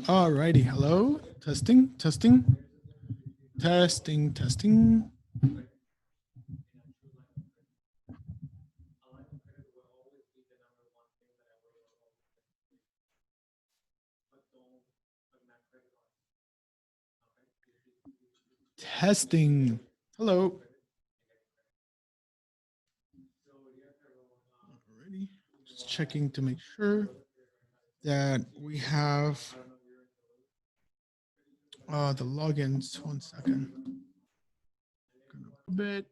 All righty. Hello. Testing, testing, testing, testing. Testing. Hello. Alrighty. Just checking to make sure that we have the logins. 1 second. A bit.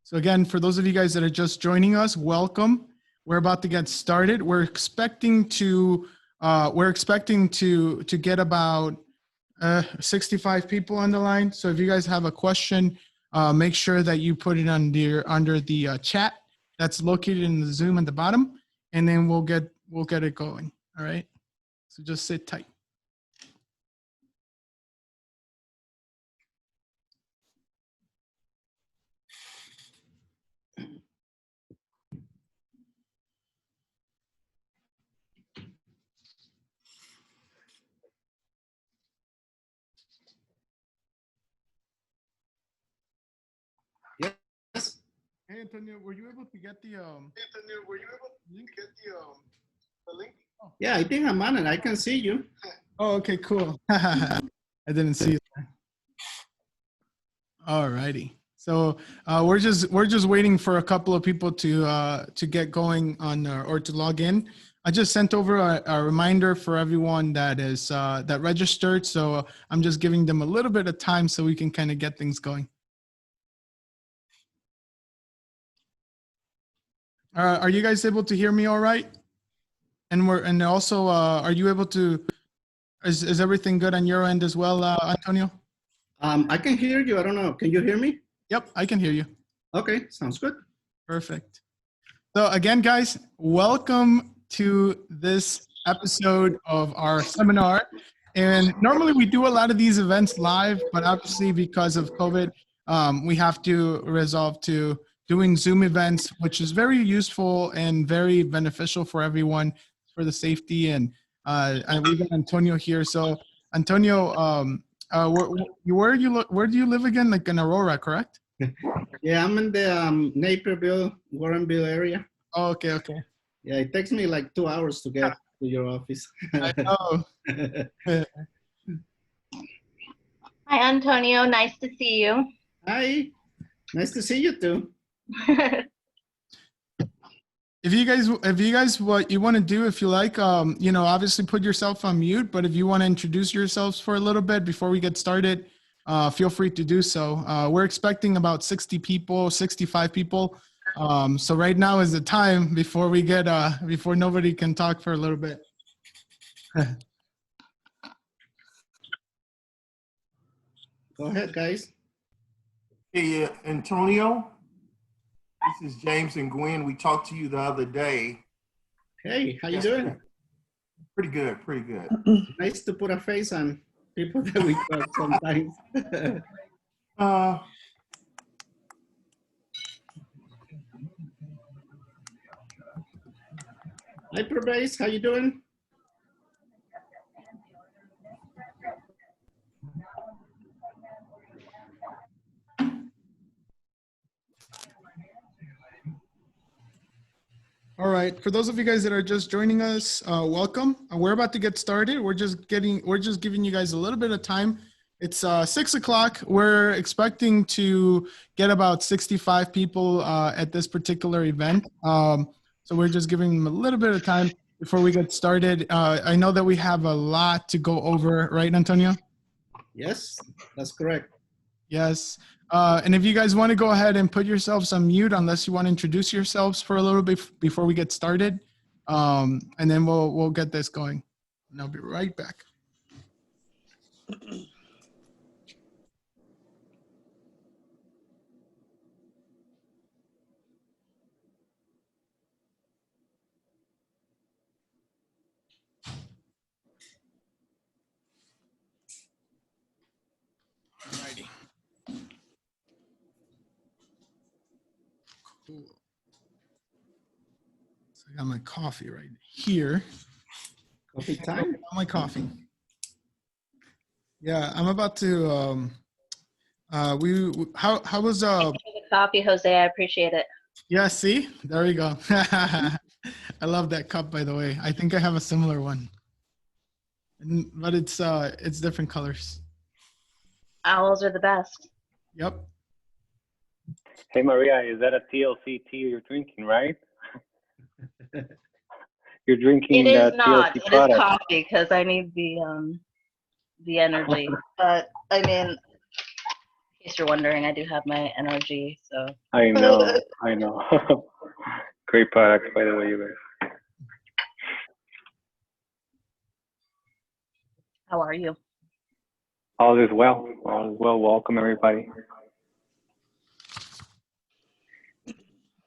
So again, for those of you guys that are just joining us, welcome. We're about to get started. We're expecting to get about 65 people on the line. So if you guys have a question, make sure that you put it under the chat that's located in the Zoom at the bottom, and then we'll get it going. All right. So just sit tight. Yes. Hey Antonio, were you able to get the link? The link? Yeah, I think I'm on it. I can see you. Oh, okay, cool. I didn't see it. All righty. So we're just waiting for a couple of people to get going on or to log in. I just sent over a reminder for everyone that is that registered. So I'm just giving them a little bit of time so we can kind of get things going. Are you guys able to hear me all right? And also, are you able to? Is everything good on your end as well, Antonio? I can hear you. I don't know. Can you hear me? Yep, I can hear you. Okay, sounds good. Perfect. So again, guys, welcome to this episode of our seminar. And normally we do a lot of these events live, but obviously because of COVID, we have to resolve to doing Zoom events, which is very useful and very beneficial for everyone for the safety. And we got Antonio here. So Antonio, where do you live again? Like in Aurora, correct? Yeah, I'm in the Naperville, Warrenville area. Oh, okay, okay. Yeah, it takes me like 2 hours to get to your office. I know. Hi, Antonio. Nice to see you. Hi, nice to see you too. If you guys, what you want to do, if you like, obviously put yourself on mute, but if you want to introduce yourselves for a little bit before we get started, feel free to do so. We're expecting about 60 people, 65 people. So right now is the time before we get, before nobody can talk for a little bit. Go ahead, guys. Hey, Antonio, this is James and Gwen. We talked to you the other day. Hey, how you doing? Pretty good, pretty good. Nice to put a face on people that we talk sometimes. Hi, Probase, how you doing? All right. For those of you guys that are just joining us, welcome. We're about to get started. We're just giving you guys a little bit of time. It's 6 o'clock. We're expecting to get about 65 people at this particular event. So we're just giving them a little bit of time before we get started. I know that we have a lot to go over, right, Antonio? Yes, that's correct. Yes. And if you guys want to go ahead and put yourselves on mute, unless you want to introduce yourselves for a little bit before we get started, and then we'll get this going. And I'll be right back. Alrighty. Cool. So I got my coffee right here. Coffee time. My coffee. Yeah, I'm about to. How was Thank you for the coffee, Jose. I appreciate it. Yeah, see, there we go. I love that cup, by the way. I think I have a similar one, but it's different colors. Owls are the best. Yep. Hey Maria, is that a TLC tea you're drinking, right? You're drinking It is TLC not. It is product. coffee because I need the energy. But I mean, in case you're wondering, I do have my energy. So I know. Great product, by the way, you guys. how are you? All is well. All is well. Welcome everybody.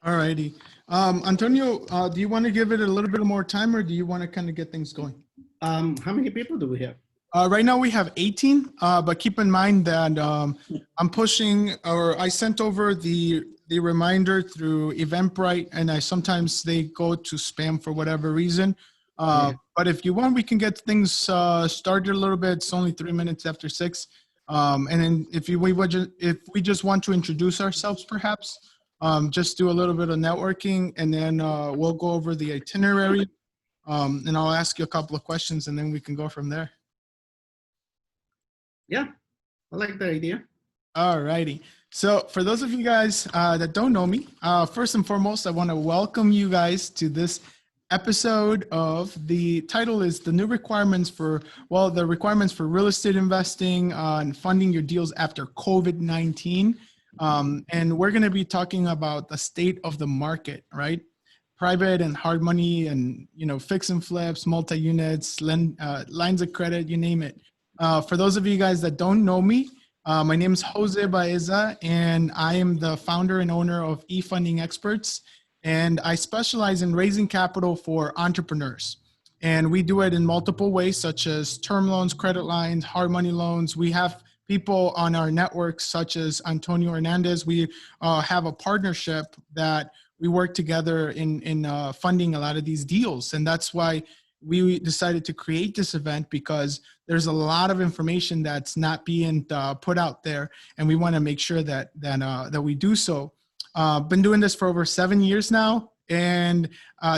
All righty. Antonio, do you want to give it a little bit more time, or do you want to kind of get things going? How many people do we have? Right now we have 18, but keep in mind that I'm pushing, or I sent over the reminder through Eventbrite, and sometimes they go to spam for whatever reason. But if you want, we can get things started a little bit. It's only 3 minutes after 6. And then if we just want to introduce ourselves, perhaps, just do a little bit of networking, and then we'll go over the itinerary, and I'll ask you a couple of questions, and then we can go from there. Yeah, I like the idea. All righty. So for those of you guys that don't know me, first and foremost, I want to welcome you guys to this episode of the title is the new requirements for, the requirements for real estate investing and funding your deals after COVID-19. And we're going to be talking about the state of the market, right? Private and hard money and, fix and flips, multi-units, lines of credit, you name it. For those of you guys that don't know me, my name is Jose Baeza, and I am the founder and owner of eFunding Experts. And I specialize in raising capital for entrepreneurs. And we do it in multiple ways, such as term loans, credit lines, hard money loans. We have people on our network, such as Antonio Hernandez. We have a partnership that we work together in funding a lot of these deals. And that's why we decided to create this event, because there's a lot of information that's not being put out there. And we want to make sure that we do so. Been doing this for over 7 years now. And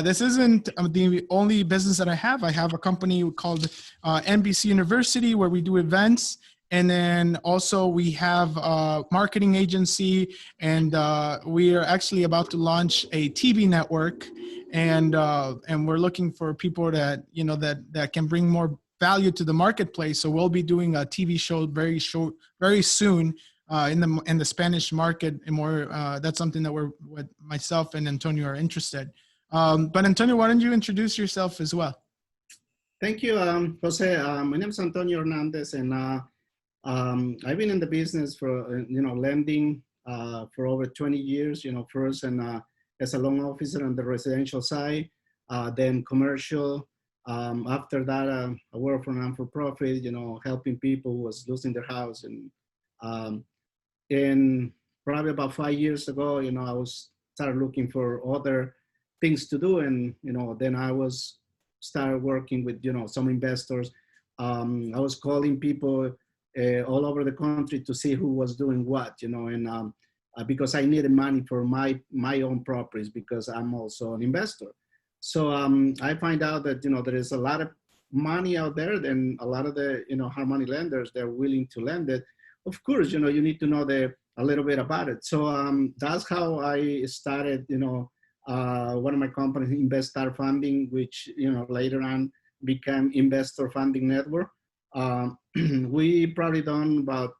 this isn't the only business that I have. I have a company called NBC University, where we do events. And then also we have a marketing agency, and we are actually about to launch a TV network. And we're looking for people that, that can bring more value to the marketplace. So we'll be doing a TV show very soon. In the Spanish market, and more, that's something that what myself and Antonio are interested. But Antonio, why don't you introduce yourself as well? Thank you, Jose. My name is Antonio Hernandez, and I've been in the business for lending for over 20 years. First as a loan officer on the residential side, then commercial. After that, I worked for a non-for-profit, helping people who was losing their house. And probably about 5 years ago, I started looking for other things to do. And, then I started working with, some investors. I was calling people all over the country to see who was doing what, and because I needed money for my own properties, because I'm also an investor. So I find out that, there is a lot of money out there, and a lot of the, hard money lenders, they're willing to lend it. Of course, you need to know a little bit about it. So that's how I started, one of my companies, Investor Funding, which, later on became Investor Funding Network. We probably done about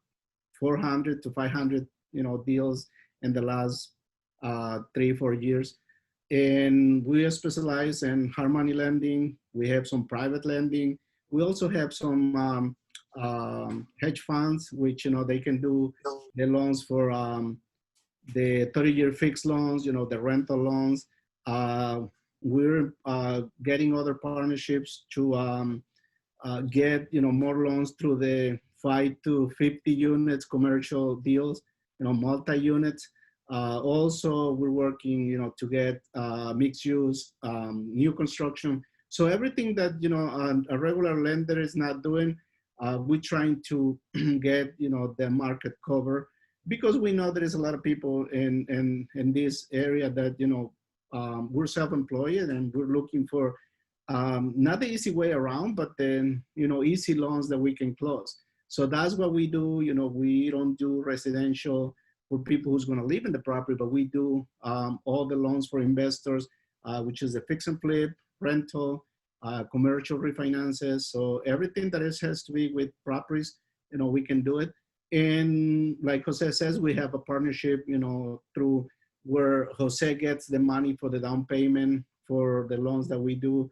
400 to 500, deals in the last 3-4 years. And we specialize in hard money lending. We have some private lending. We also have some hedge funds, which, they can do the loans for the 30-year fixed loans, the rental loans. We're getting other partnerships to get, more loans through the 5 to 50 units commercial deals, multi-units. Also, we're working, to get mixed use, new construction. So everything that, a regular lender is not doing, we're trying to get, the market cover, because we know there is a lot of people in this area that, we're self-employed and we're looking for not the easy way around, but then, easy loans that we can close. So that's what we do. We don't do residential for people who's going to live in the property, but we do all the loans for investors, which is a fix and flip, rental, commercial refinances. So everything that has to be with properties, we can do it. And like Jose says, we have a partnership, through where Jose gets the money for the down payment for the loans that we do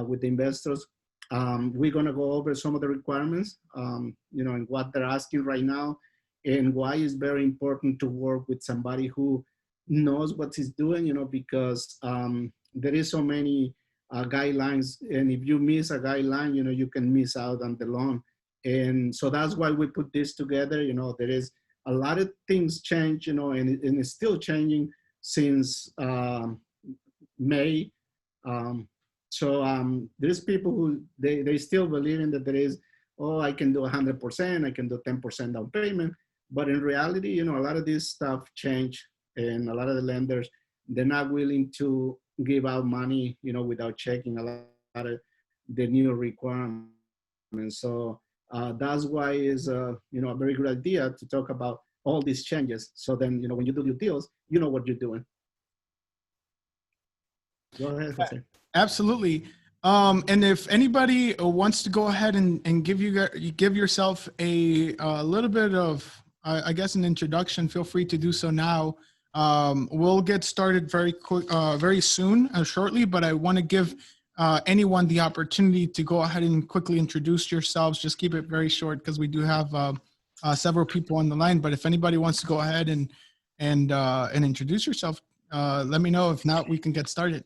with the investors. We're going to go over some of the requirements, and what they're asking right now, and why it's very important to work with somebody who knows what he's doing, because there is so many guidelines, and if you miss a guideline, you can miss out on the loan. And so that's why we put this together. There is a lot of things change, and it's still changing since May. There's people who they still believe in that there is, I can do 100%, I can do 10% down payment. But in reality, a lot of this stuff change, and a lot of the lenders, they're not willing to give out money, without checking a lot of the new requirements. So that's why it's a very good idea to talk about all these changes. So then, when you do your deals, you know what you're doing. Go ahead, Jose. Absolutely. And if anybody wants to go ahead and give yourself a little bit of, I guess, an introduction, feel free to do so now. We'll get started very soon, shortly, but I want to give anyone the opportunity to go ahead and quickly introduce yourselves. Just keep it very short, because we do have several people on the line. But if anybody wants to go ahead and introduce yourself, let me know. If not, we can get started.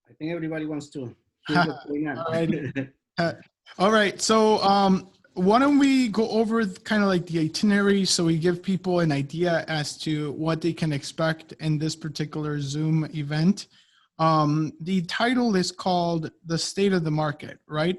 I think everybody wants to hear what's going on. All right. So why don't we go over kind of like the itinerary, so we give people an idea as to what they can expect in this particular Zoom event. The title is called The State of the Market, right?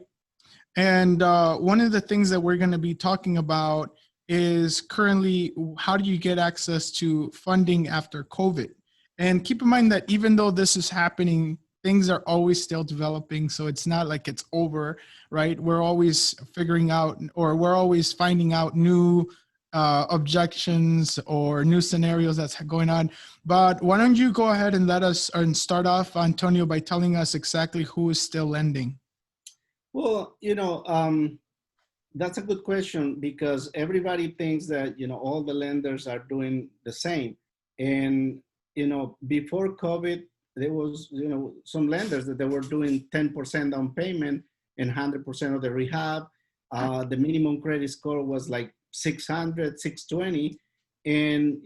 And one of the things that we're going to be talking about is currently, how do you get access to funding after COVID? And keep in mind that even though this is happening, things are always still developing. So it's not like it's over, right? We're always figuring out, or we're always finding out new objections or new scenarios that's going on. But why don't you go ahead and let us, and start off, Antonio, by telling us exactly who is still lending? Well, that's a good question, because everybody thinks that, all the lenders are doing the same. And, before COVID, there was, some lenders that they were doing 10% down payment and 100% of the rehab. The minimum credit score was like 600, 620. And,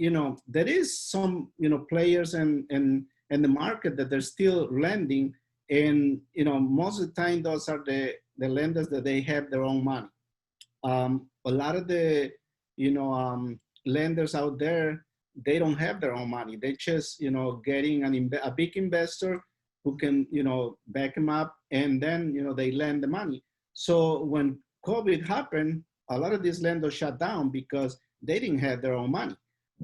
there is some, players in the market that they're still lending. And, most of the time, those are the lenders that they have their own money. A lot of the, lenders out there, they don't have their own money. They just, getting a big investor who can, back them up, and then, they lend the money. So when COVID happened, a lot of these lenders shut down because they didn't have their own money.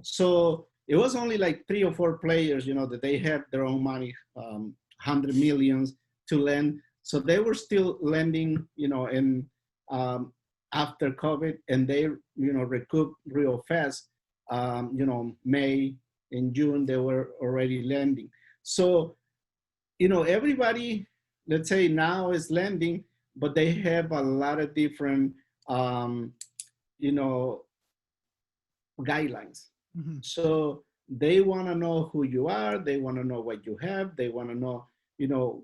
So it was only like 3 or 4 players, that they have their own money, 100 millions to lend. So they were still lending, after COVID, and they, recouped real fast. May and June, they were already lending. So, everybody, let's say now is lending, but they have a lot of different, guidelines. Mm-hmm. So they want to know who you are. They want to know what you have. They want to know,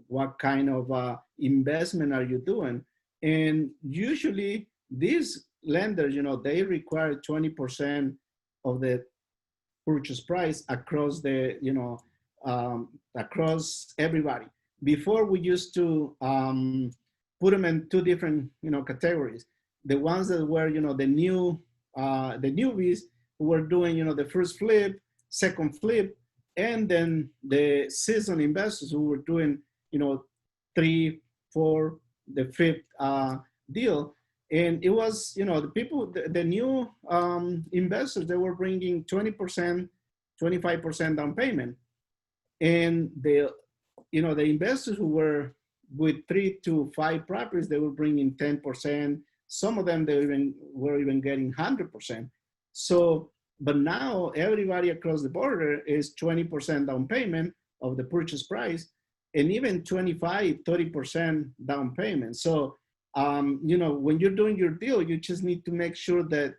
what kind of investment are you doing? And usually these lenders, they require 20% of the purchase price across the, across everybody. Before, we used to put them in 2 different, categories. The ones that were, the newbies who were doing, the first flip, second flip, and then the seasoned investors who were doing, 3, 4, the fifth deal. And it was, the people, the new investors, they were bringing 20%, 25% down payment. And the investors who were with 3 to 5 properties, they were bringing 10%. Some of them, were even getting 100%. So, but now everybody across the border is 20% down payment of the purchase price, and even 25, 30% down payment. So, when you're doing your deal, you just need to make sure that,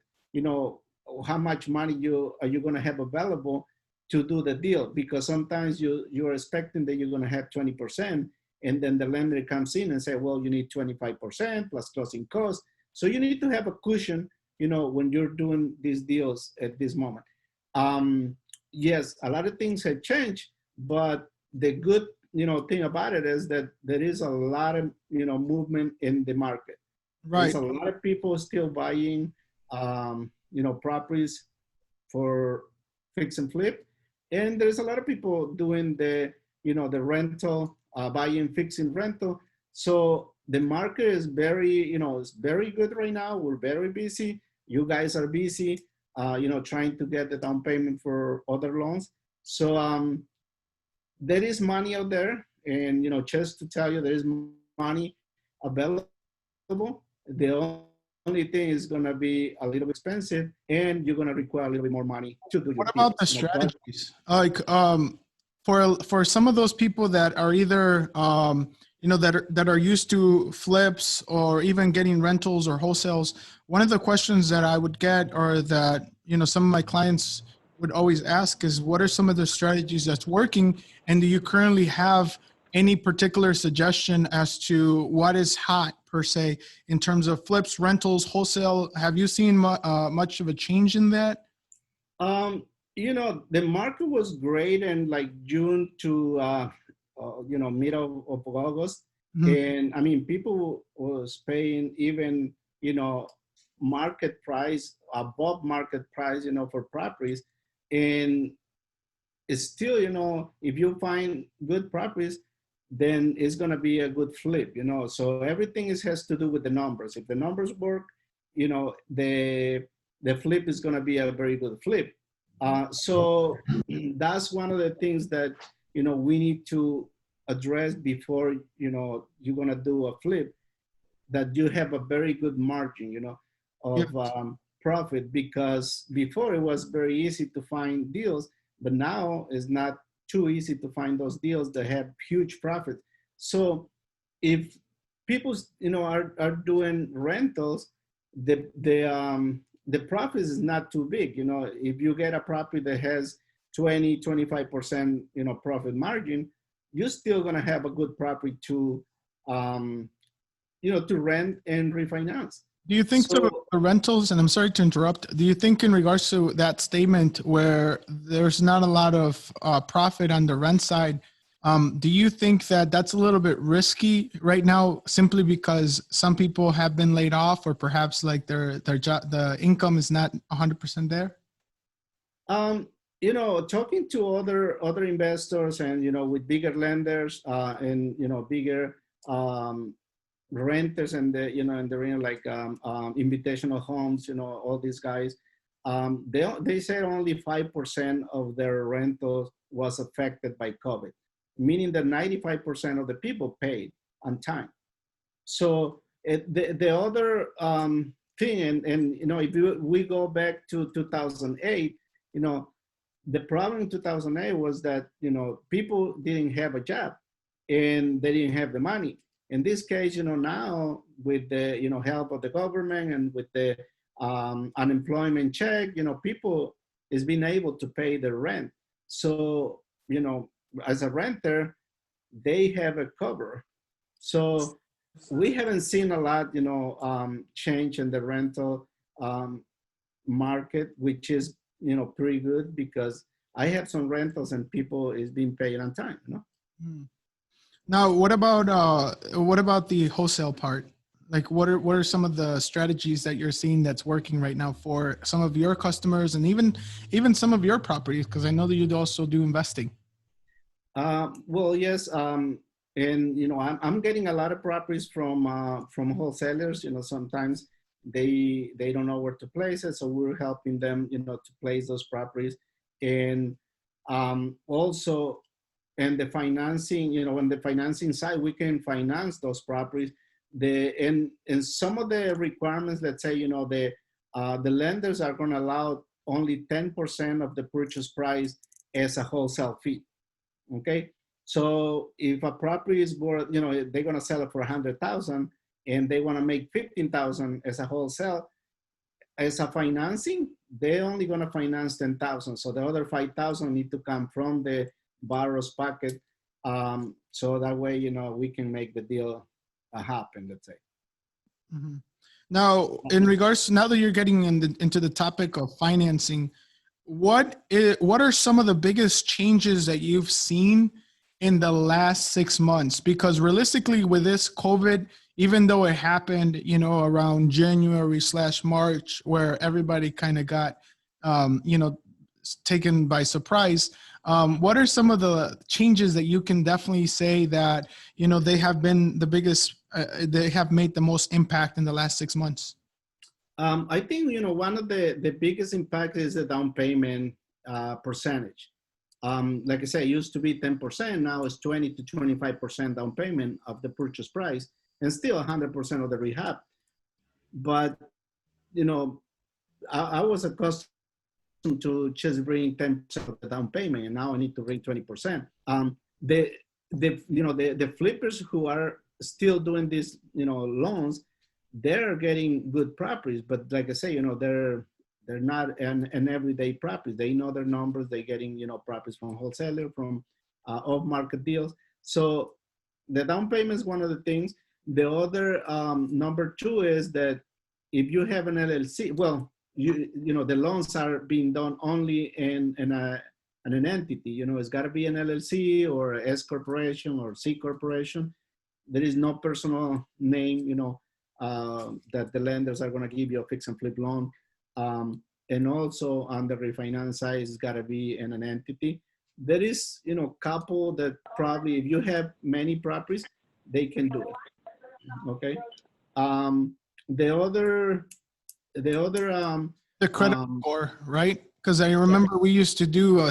how much money are you going to have available to do the deal, because sometimes you're expecting that you're going to have 20%, and then the lender comes in and say, well, you need 25% plus closing costs. So you need to have a cushion, when you're doing these deals at this moment. Yes, a lot of things have changed, but the good, thing about it is that there is a lot of, movement in the market. Right. There's a lot of people still buying, properties for fix and flip. And there's a lot of people doing the rental, buying, fixing, rental. So the market is very, it's very good right now. We're very busy. You guys are busy, trying to get the down payment for other loans. So there is money out there. And, just to tell you, there is money available. The only thing is going to be a little expensive, and you're going to require a little bit more money to do your What about the deals, strategies? Like for some of those people that are either that are used to flips or even getting rentals or wholesales, one of the questions that I would get, or that some of my clients would always ask, is what are some of the strategies that's working, and do you currently have any particular suggestion as to what is hot per se in terms of flips, rentals, wholesale? Have you seen much of a change in that? The market was great in like June to middle of August. Mhm. And people was paying even, market price, above market price, for properties. And it's still, if you find good properties, then it's going to be a good flip, So everything has to do with the numbers. If the numbers work, the flip is going to be a very good flip. So that's one of the things that, we need to address before, you're going to do a flip, that you have a very good margin, of profit, because before it was very easy to find deals, but now it's not too easy to find those deals that have huge profit. So if people, are doing rentals, the profit is not too big. If you get a property that has 20, 25%, profit margin, you're still going to have a good property to, to rent and refinance. Do you think So, the rentals, and I'm sorry to interrupt, do you think in regards to that statement where there's not a lot of profit on the rent side, do you think that that's a little bit risky right now, simply because some people have been laid off, or perhaps like their job, the income is not 100% there? Talking to other investors and, with bigger lenders and, bigger renters and they're like invitational homes, all these guys, they said only 5% of their rentals was affected by COVID, meaning that 95% of the people paid on time. So the other thing, and if we go back to 2008, the problem in 2008 was that, people didn't have a job and they didn't have the money. In this case, now with the, help of the government and with the unemployment check, people is being able to pay their rent. So, as a renter, they have a cover. So we haven't seen a lot, change in the rental market, which is, pretty good, because I have some rentals and people is being paid on time. Now, what about the wholesale part? Like what are some of the strategies that you're seeing that's working right now for some of your customers and even some of your properties? Because I know that you also do investing. Well, yes, and you know, I'm getting a lot of properties from wholesalers. You know, sometimes they don't know where to place it, so we're helping them, you know, to place those properties, and also, and the financing. You know, on the financing side, we can finance those properties. And some of the requirements, let's say, you know, the lenders are going to allow only 10% of the purchase price as a wholesale fee. Okay, so if a property is worth, you know, they're going to sell it for 100,000 and they want to make 15,000 as a wholesale, as a financing, they're only going to finance 10,000. So the other 5,000 need to come from the borrower's pocket. So that way, you know, we can make the deal happen, let's say. Mhm. Now, in regards to now that you're getting into the topic of financing, what are some of the biggest changes that you've seen in the last 6 months? Because realistically, with this COVID, even though it happened, you know, around January/March, where everybody kind of got, you know, taken by surprise, what are some of the changes that you can definitely say that, you know, they have been the biggest, they have made the most impact in the last 6 months? I think, you know, one of the biggest impact is the down payment percentage. Like I said, it used to be 10%, now it's 20 to 25% down payment of the purchase price, and still 100% of the rehab. But, you know, I was accustomed to just bring 10% of the down payment, and now I need to bring 20%. The flippers who are still doing these, you know, loans, they're getting good properties, but like I say, you know, they're not an everyday property. They know their numbers. They're getting, you know, properties from wholesaler, from off-market deals. So the down payment is one of the things. The other number two is that if you have an LLC, well, you know, the loans are being done only in an entity. You know, it's got to be an LLC or S corporation or C corporation. There is no personal name, you know, that the lenders are going to give you a fix and flip loan. And also on the refinance side, it's got to be in an entity. There is, you know, couple that probably, if you have many properties, they can do it. Okay. The credit score, right? Because I remember we used to do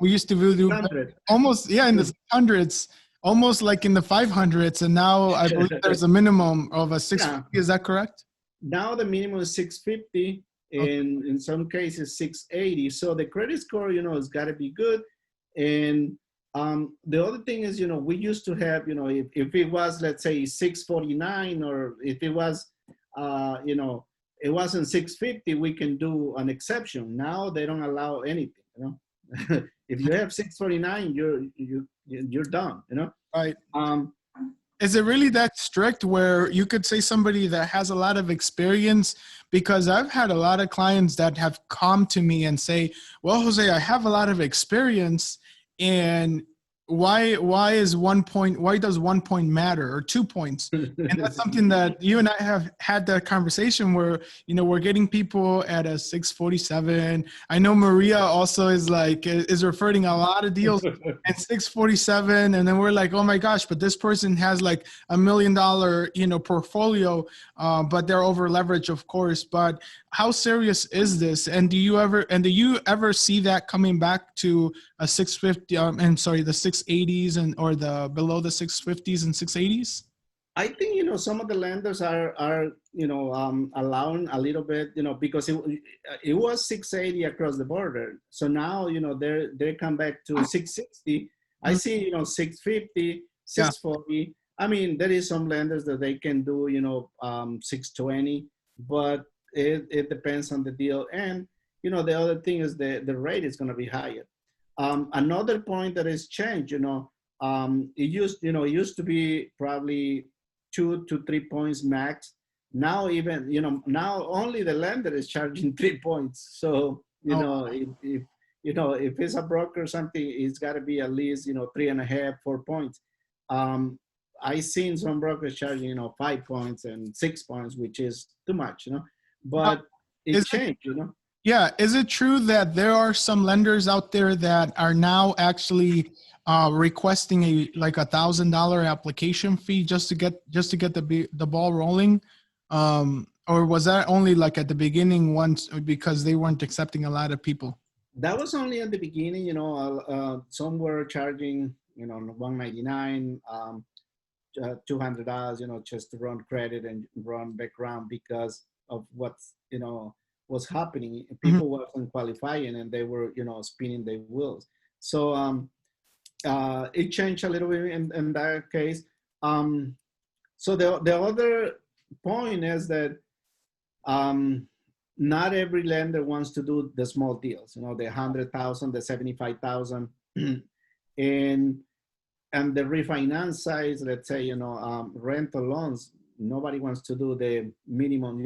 we used to do 100. almost, yeah, in the hundreds, almost like in the 500s. And now I believe there's a minimum of a 650. Yeah. Is that correct? Now the minimum is 650, and in some cases 680. So the credit score, you know, has got to be good. And the other thing is, you know, we used to have, you know, if it was, let's say 649, or if it was, you know, it wasn't 650, we can do an exception. Now they don't allow anything, you know. If you have 649, you're done, you know. Right. Is it really that strict where you could say somebody that has a lot of experience? Because I've had a lot of clients that have come to me and say, well, Jose, I have a lot of experience, and why does 1 point matter, or 2 points? And that's something that you and I have had that conversation where, you know, we're getting people at a 647. I know Maria also is referring a lot of deals at 647, and then we're like, oh my gosh, but this person has like $1 million, you know, portfolio, but they're over leveraged, of course. But how serious is this? And do you ever see that coming back to a 650? The 680s or the below the 650s and 680s? I think, you know, some of the lenders are you know, allowing a little bit, you know, because it was 680 across the border. So now, you know, they come back to 660. I see, you know, 650, 640. I mean, there is some lenders that they can do, you know, 620, but it depends on the deal. And, you know, the other thing is the rate is going to be higher. Another point that has changed, you know, it used to be probably 2 to 3 points max. Now even, you know, now only the lender is charging 3 points. So, you know, if you know, if it's a broker or something, it's got to be at least, you know, 3.5, 4 points. I seen some brokers charging, 5 points and 6 points, which is too much, but it is it- changed. Yeah. Is it true that there are some lenders out there that are now actually requesting like $1,000 application fee just to get the ball rolling? Or was that only like at the beginning once because they weren't accepting a lot of people? That was only at the beginning, some were charging, 199, $200, just to run credit and run background because of was happening. People wasn't qualifying and they were, spinning their wheels. So it changed a little bit in that case. So the other point is that not every lender wants to do the small deals, the 100,000, the 75,000, and the refinance size, let's say, rental loans, nobody wants to do the minimum,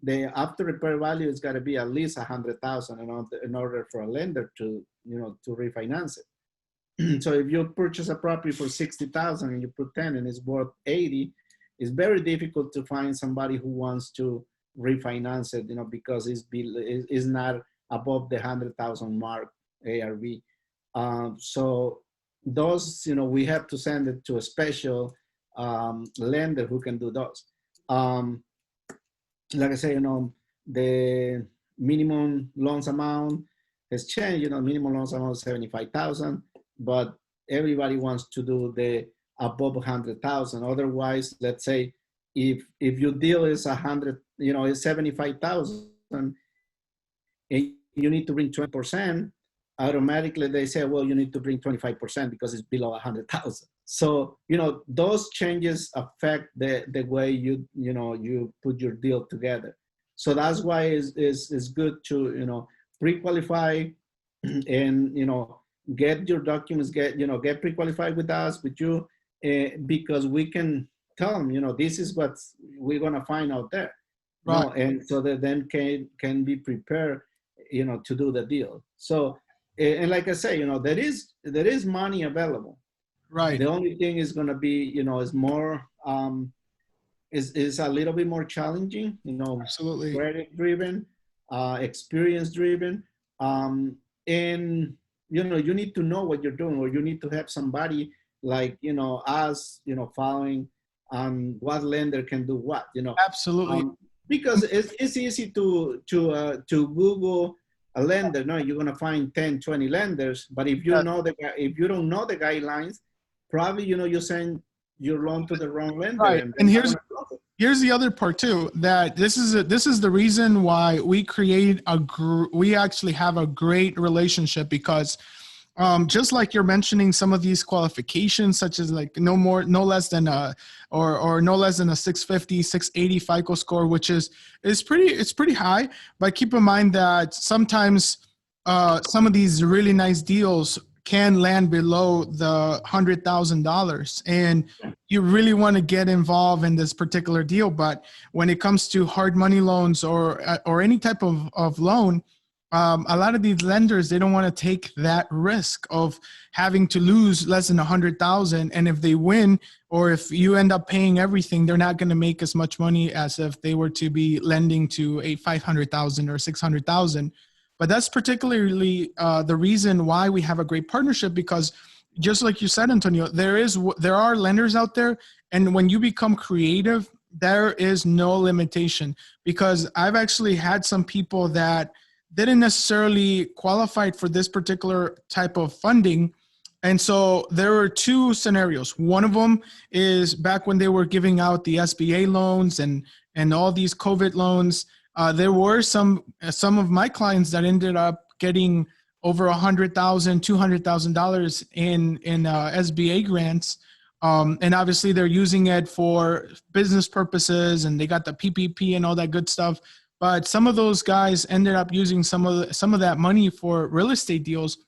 the after repair value is got to be at least 100,000 in order for a lender to, to refinance it. So if you purchase a property for 60,000 and you put 10 and it's worth 80, it's very difficult to find somebody who wants to refinance it, because it's not above the 100,000 mark ARV. So those, we have to send it to a special lender who can do those. Like I say, the minimum loans amount has changed. Minimum loans amount is 75,000, but everybody wants to do the above 100,000. Otherwise, let's say if your deal is 100, is 75,000, and you need to bring 20%, automatically they say, well, you need to bring 25% because it's below 100,000. So, those changes affect the way you put your deal together. So that's why it's good to, pre-qualify and, get your documents, get pre-qualified with us, with you, because we can tell them, this is what we're going to find out there. Right. And so that then can be prepared, to do the deal. So, and like I say, there is money available. Right. The only thing is going to be, is more, is a little bit more challenging, Absolutely. credit driven, experience driven. And, you need to know what you're doing, or you need to have somebody like, us, following what lender can do what, Absolutely. because it's easy to Google a lender. No, you're going to find 10, 20 lenders, but if you if you don't know the guidelines, probably, you send your loan to the wrong lender. Right. And here's the other part too, that this is the reason why we create we actually have a great relationship, because just like you're mentioning some of these qualifications, such as like no less than a 650, 680 FICO score, which is pretty high. But keep in mind that sometimes some of these really nice deals can land below the $100,000, and you really want to get involved in this particular deal. But when it comes to hard money loans or any type of loan, a lot of these lenders, they don't want to take that risk of having to lose less than 100,000. And if they win, or if you end up paying everything, they're not going to make as much money as if they were to be lending to a 500,000 or 600,000. But that's particularly the reason why we have a great partnership, because just like you said, Antonio, there are lenders out there, and when you become creative, there is no limitation. Because I've actually had some people that didn't necessarily qualify for this particular type of funding. And so there were two scenarios. One of them is back when they were giving out the SBA loans and all these COVID loans. There were some of my clients that ended up getting over $100,000, $200,000 in SBA grants. And obviously they're using it for business purposes, and they got the PPP and all that good stuff. But some of those guys ended up using some of that money for real estate deals.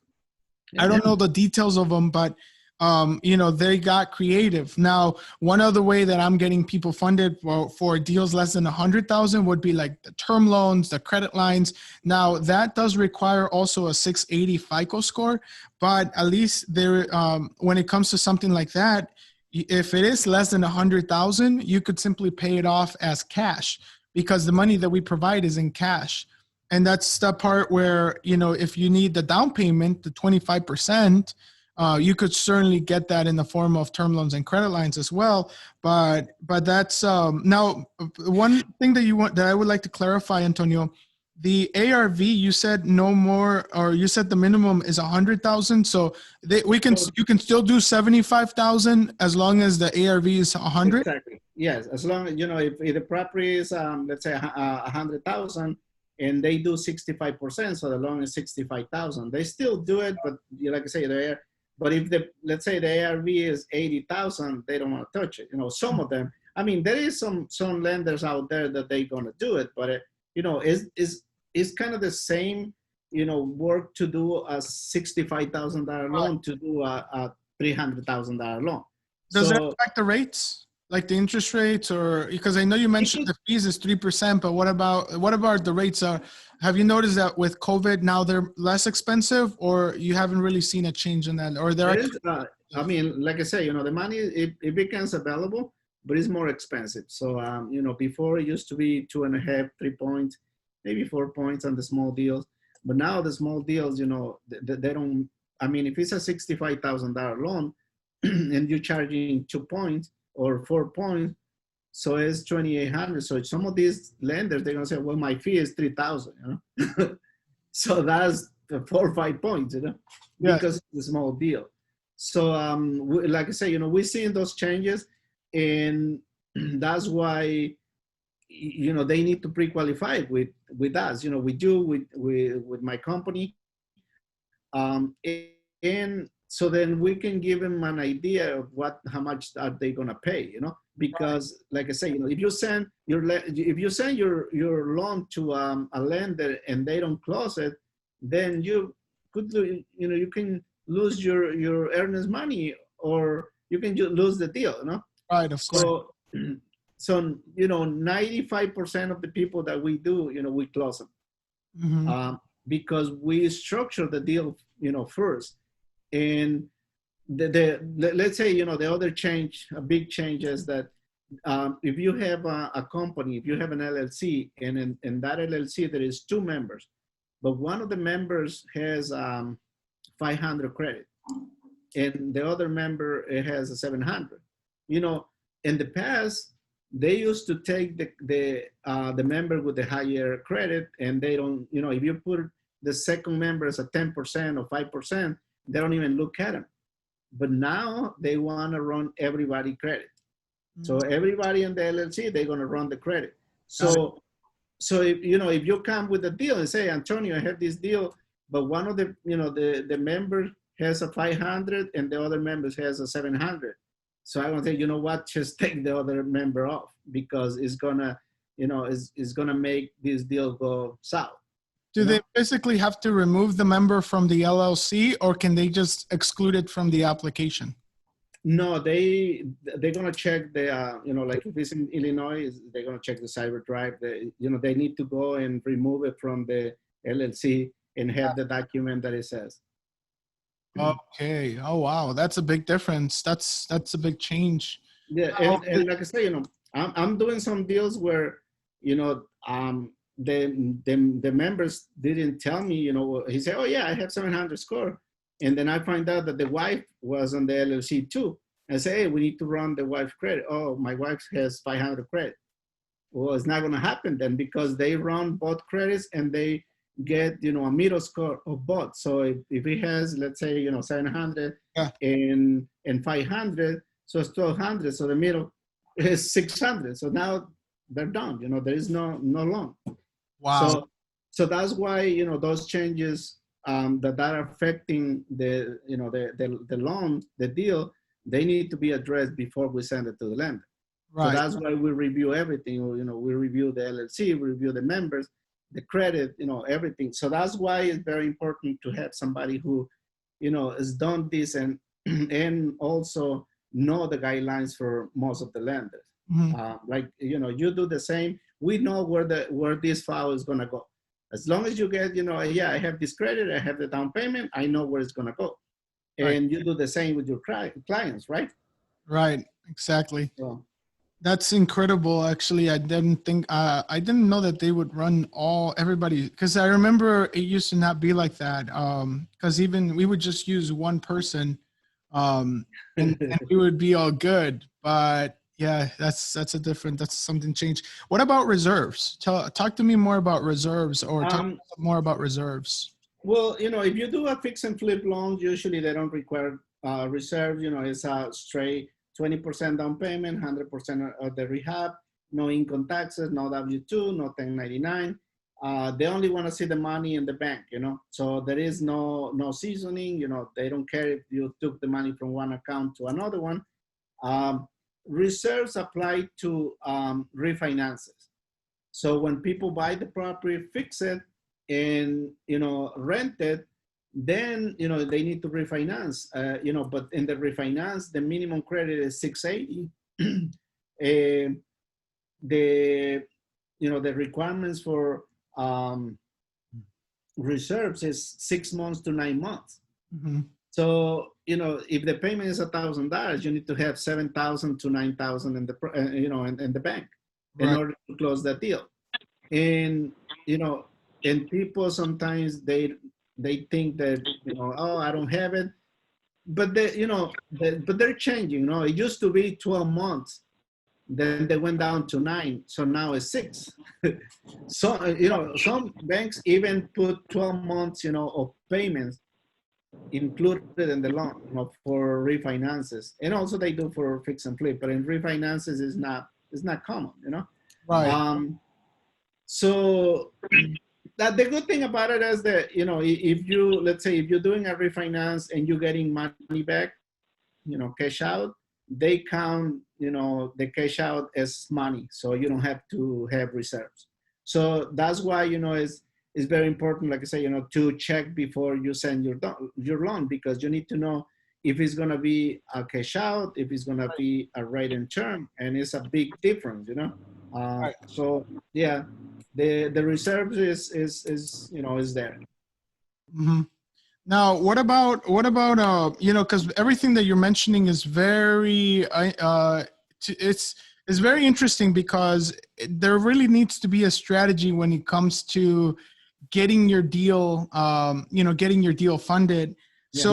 I don't know the details of them, but they got creative. Now, one other way that I'm getting people funded for deals less than 100,000 would be like the term loans, the credit lines. Now, that does require also a 680 FICO score, but at least when it comes to something like that, if it is less than 100,000, you could simply pay it off as cash because the money that we provide is in cash. And that's the part where, you know, if you need the down payment, the 25%, you could certainly get that in the form of term loans and credit lines as well. But that's now one thing that I would like to clarify, Antonio. The ARV, you said no more, or you said the minimum is 100,000. So you can still do 75,000 as long as the ARV is 100. Exactly. Yes, as long as, you know, if the property is let's say 100,000 and they do 65%, so the loan is 65,000. They still do it, but like I say, but if let's say the ARV is 80,000, they don't want to touch it. You know, some of them. I mean, there is some lenders out there that they're gonna do it, but you know, it's kind of the same, you know, work to do a $65,000 loan to do a $300,000 loan. Does So, that affect the rates, like the interest rates, or because I know you mentioned the fees is 3%, but what about the rates? Have you noticed that with COVID now they're less expensive, or you haven't really seen a change in that, or they're? I mean, like I say, you know, the money it becomes available, but it's more expensive. So, you know, before it used to be 2.5, 3 points, maybe 4 points on the small deals, but now the small deals, you know, they don't. I mean, if it's a $65,000 loan and you're charging 2 points or 4 points, so it's 2,800. So some of these lenders, they're gonna say, well, my fee is 3,000, you know. So that's 4 or 5 points, you know, because it's a small deal. So like I say, you know, we're seeing those changes, and that's why, you know, they need to pre-qualify with us. You know, we do with my company, and so then we can give them an idea of how much are they gonna pay. You know, because like I say, you know, if you send your loan to a lender and they don't close it, then you could, you know, you can lose your earners money, or you can lose the deal. You know, Right, of course. So, you know, 95% of the people that we do, you know, we close them. Mm-hmm. Because we structure the deal, you know, first. And let's say, you know, the other change, a big change is that if you have a company, if you have an LLC, and in that LLC, there is 2 members, but one of the members has 500 credit and the other member has a 700. You know, in the past, they used to take the member with the higher credit, and they don't, you know, if you put the second member as a 10% or 5%, they don't even look at them. But now they want to run everybody credit. So everybody in the LLC, they're going to run the credit. So if, you know, if you come with a deal and say, Antonio, I have this deal, but one of the, you know, the members has a 500 and the other members has a 700. So I want to say, you know what, just take the other member off, because it's gonna, you know, it's gonna make this deal go south. Do they basically have to remove the member from the LLC, or can they just exclude it from the application? No, they're gonna check the, you know, like if it's in Illinois, they're gonna check the cyber drive. You know, they need to go and remove it from the LLC and have the document that it says. Okay. Oh, wow. That's a big difference. That's a big change. Yeah, and like I say, you know, I'm doing some deals where, you know, the members didn't tell me, you know, he said, oh yeah, I have 700 score. And then I find out that the wife was on the LLC too. I say, hey, we need to run the wife credit. Oh, my wife has 500 credit. Well, it's not gonna happen then, because they run both credits and they get, you know, a middle score of both. So if he has, let's say, you know, 700 and 500, so it's 1200. So the middle is 600. So now they're done. You know, there is no loan. Wow. So that's why, you know, those changes that are affecting the, you know, the loan, the deal, they need to be addressed before we send it to the lender. Right. So that's why we review everything. You know, we review the LLC, we review the members, the credit, you know, everything. So that's why it's very important to have somebody who, you know, has done this and also know the guidelines for most of the lenders. Mm-hmm. Like, you know, you do the same. We know where this file is gonna go. As long as you get, you know, yeah, I have this credit, I have the down payment, I know where it's gonna go. And you do the same with your clients, right? Right. Exactly. So, That's incredible. Actually, I didn't know that they would run everybody, because I remember it used to not be like that. Because even we would just use one person, and we would be all good. But yeah, that's something changed. What about reserves? Talk to me more about reserves, or talk um, more about reserves. well, if you do a fix and flip loan, usually they don't require reserve. It's a straight 20% down payment, 100% of the rehab, no income taxes, no W-2, no 1099. They only want to see the money in the bank. So there is no seasoning. They don't care if you took the money from one account to another one. Um, Reserves apply to refinances. So when people buy the property, fix it, and rent it, then they need to refinance. But in the refinance, the minimum credit is 680. uh, the the requirements for reserves is 6 months to 9 months. Mhm. So if the payment is $1,000, you need to have 7,000 to 9,000 in the in the bank in Right. order to close that deal. And and people sometimes they think that oh, I don't have it, but but they're changing. It used to be 12 months, then they went down to 9, so now it's 6. So some banks even put 12 months of payments included in the loan, for refinances, and also they do for fix and flip, but in refinances it's not common. Right. So that the good thing about it is that if you, let's say, if you're doing a refinance and you're getting money back, cash out, they count the cash out as money, so you don't have to have reserves. So that's why it's very important, like I say, to check before you send your loan, because you need to know if it's going to be a cash out, if it's going to be a rate in term, and it's a big difference. Right. So yeah, the reserves is there. Mhm. Now, because everything that you're mentioning is it's very interesting, because there really needs to be a strategy when it comes to getting your deal, getting your deal funded. Yeah. So,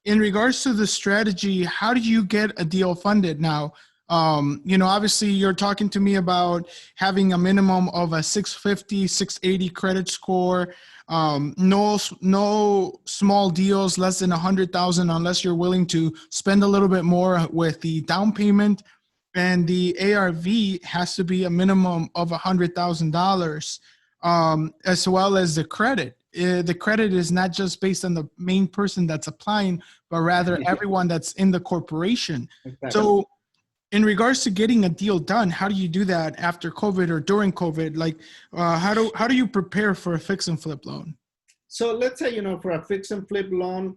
in regards to the strategy, how do you get a deal funded now? Obviously, you're talking to me about having a minimum of a 650, 680 credit score. No small deals less than 100,000, unless you're willing to spend a little bit more with the down payment, and the ARV has to be a minimum of $100,000, as well as the credit. The credit is not just based on the main person that's applying, but rather everyone that's in the corporation. Exactly. So, in regards to getting a deal done, how do you do that after COVID or during COVID? Like, how do you prepare for a fix and flip loan? So let's say, for a fix and flip loan,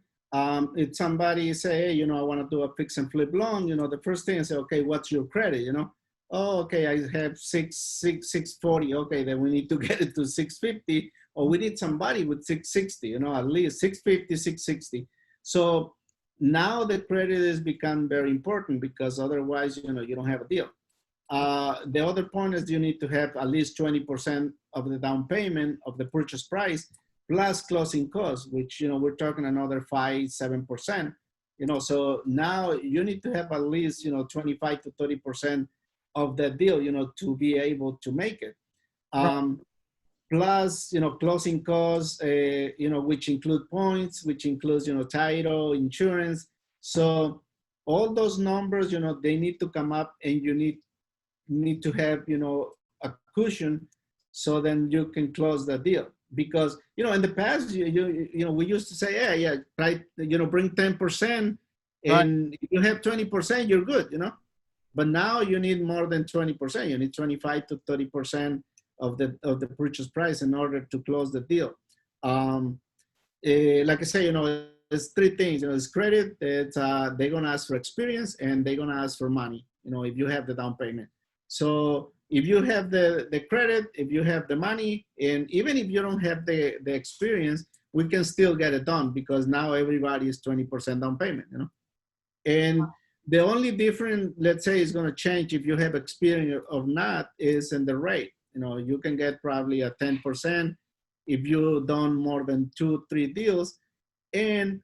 if somebody say, hey, I want to do a fix and flip loan, the first thing is, okay, what's your credit? Oh, okay, I have 640. Okay, then we need to get it to 650, or we need somebody with 660, at least 650, 660. So now the credit has become very important, because otherwise, you don't have a deal. The other point is you need to have at least 20% of the down payment of the purchase price plus closing costs, which, we're talking another 5-7%. So now you need to have at least, 25 to 30% of that deal, to be able to make it. Plus, closing costs, which include points, which includes, title, insurance. So all those numbers, they need to come up, and you need to have, a cushion, so then you can close the deal. Because, in the past, we used to say, yeah, right, bring 10%, and if you have 20%, you're good, But now you need more than 20%. You need 25 to 30% of the purchase price in order to close the deal. Like I say, it's three things. It's credit. It's they're gonna ask for experience, and they're gonna ask for money. If you have the down payment. So if you have the credit, if you have the money, and even if you don't have the experience, we can still get it done, because now everybody is 20% down payment. And The only difference, let's say, is going to change if you have experience or not is in the rate. You know, you can get probably a 10% if you done more than 2-3 deals, and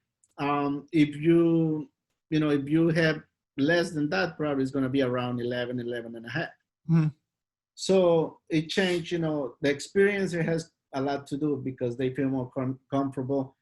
if if you have less than that, probably it's going to be around 11 and a half. Mhm. So it changed. You know, the experience has a lot to do because they feel more comfortable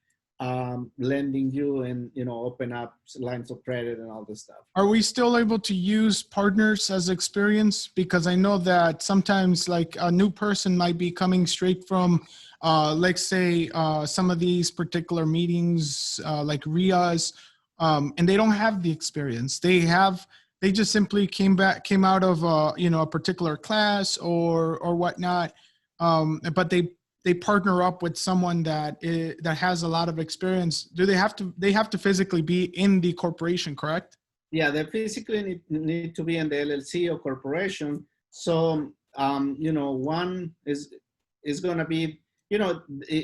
lending you and open up lines of credit and all this stuff. Are we still able to use partners as experience? Because I know that sometimes like a new person might be coming straight from, let's say, some of these particular meetings, like RIAs, and they don't have the experience. They just simply came out of, a particular class or whatnot. But they partner up with someone that has a lot of experience. Do they have to physically be in the corporation, correct? Yeah, they physically need to be in the LLC or corporation. So, one is going to be,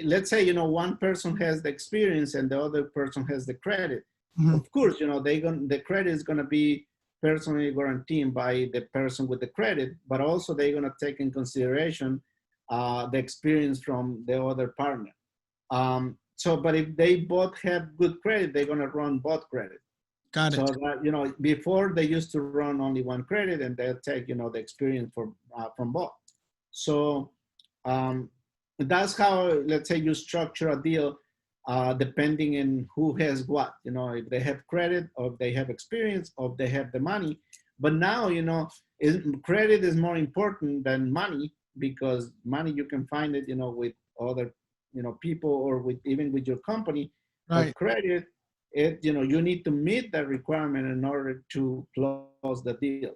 let's say, one person has the experience and the other person has the credit. Mhm. Of course, the credit is going to be personally guaranteed by the person with the credit, but also they're going to take in consideration the experience from the other partner. But if they both have good credit, they're going to run both credit. Got it. So that, before they used to run only one credit and they'll take, the experience from both. So that's how, let's say, you structure a deal depending on who has what, if they have credit or if they have experience or if they have the money. But now, credit is more important than money, because money you can find it, with other, people or even with your company. Right. But credit, you need to meet that requirement in order to close the deal.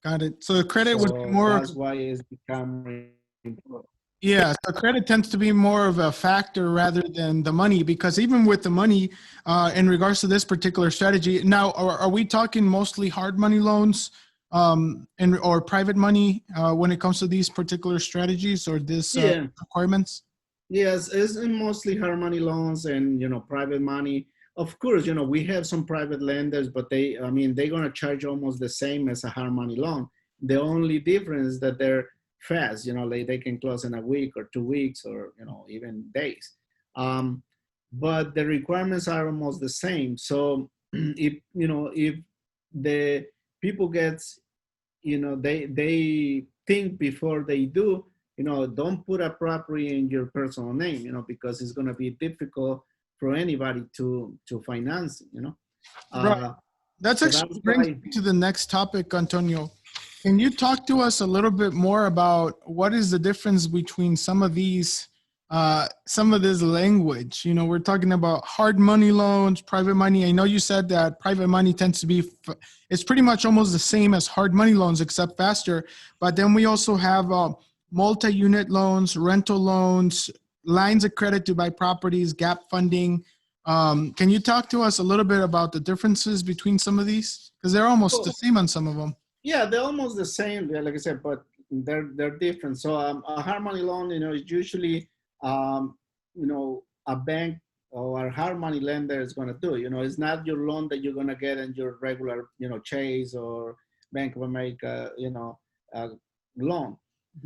Got it. So the credit would be So more. that's why it's become important. Yeah, so credit tends to be more of a factor rather than the money, because even with the money, in regards to this particular strategy, now are we talking mostly hard money loans, or private money when it comes to these particular strategies or this requirements? Yes, it's mostly hard money loans and private money. Of course, we have some private lenders, but they're going to charge almost the same as a hard money loan. The only difference is that they're fast, like they can close in a week or 2 weeks or even days. But the requirements are almost the same. So if the people gets, they think before they do, don't put a property in your personal name, because it's going to be difficult for anybody to finance, Right. That actually brings me to the next topic, Antonio. Can you talk to us a little bit more about what is the difference between some of this language? We're talking about hard money loans, private money. I know you said that private money tends to be, it's pretty much almost the same as hard money loans, except faster. But then we also have multi-unit loans, rental loans, lines of credit to buy properties, gap funding. Can you talk to us a little bit about the differences between some of these? Because they're almost the same on some of them. Yeah, they're almost the same, like I said, but they're different. So a hard money loan, is usually, a bank or a hard money lender is going to do. It's not your loan that you're going to get in your regular, Chase or Bank of America, loan,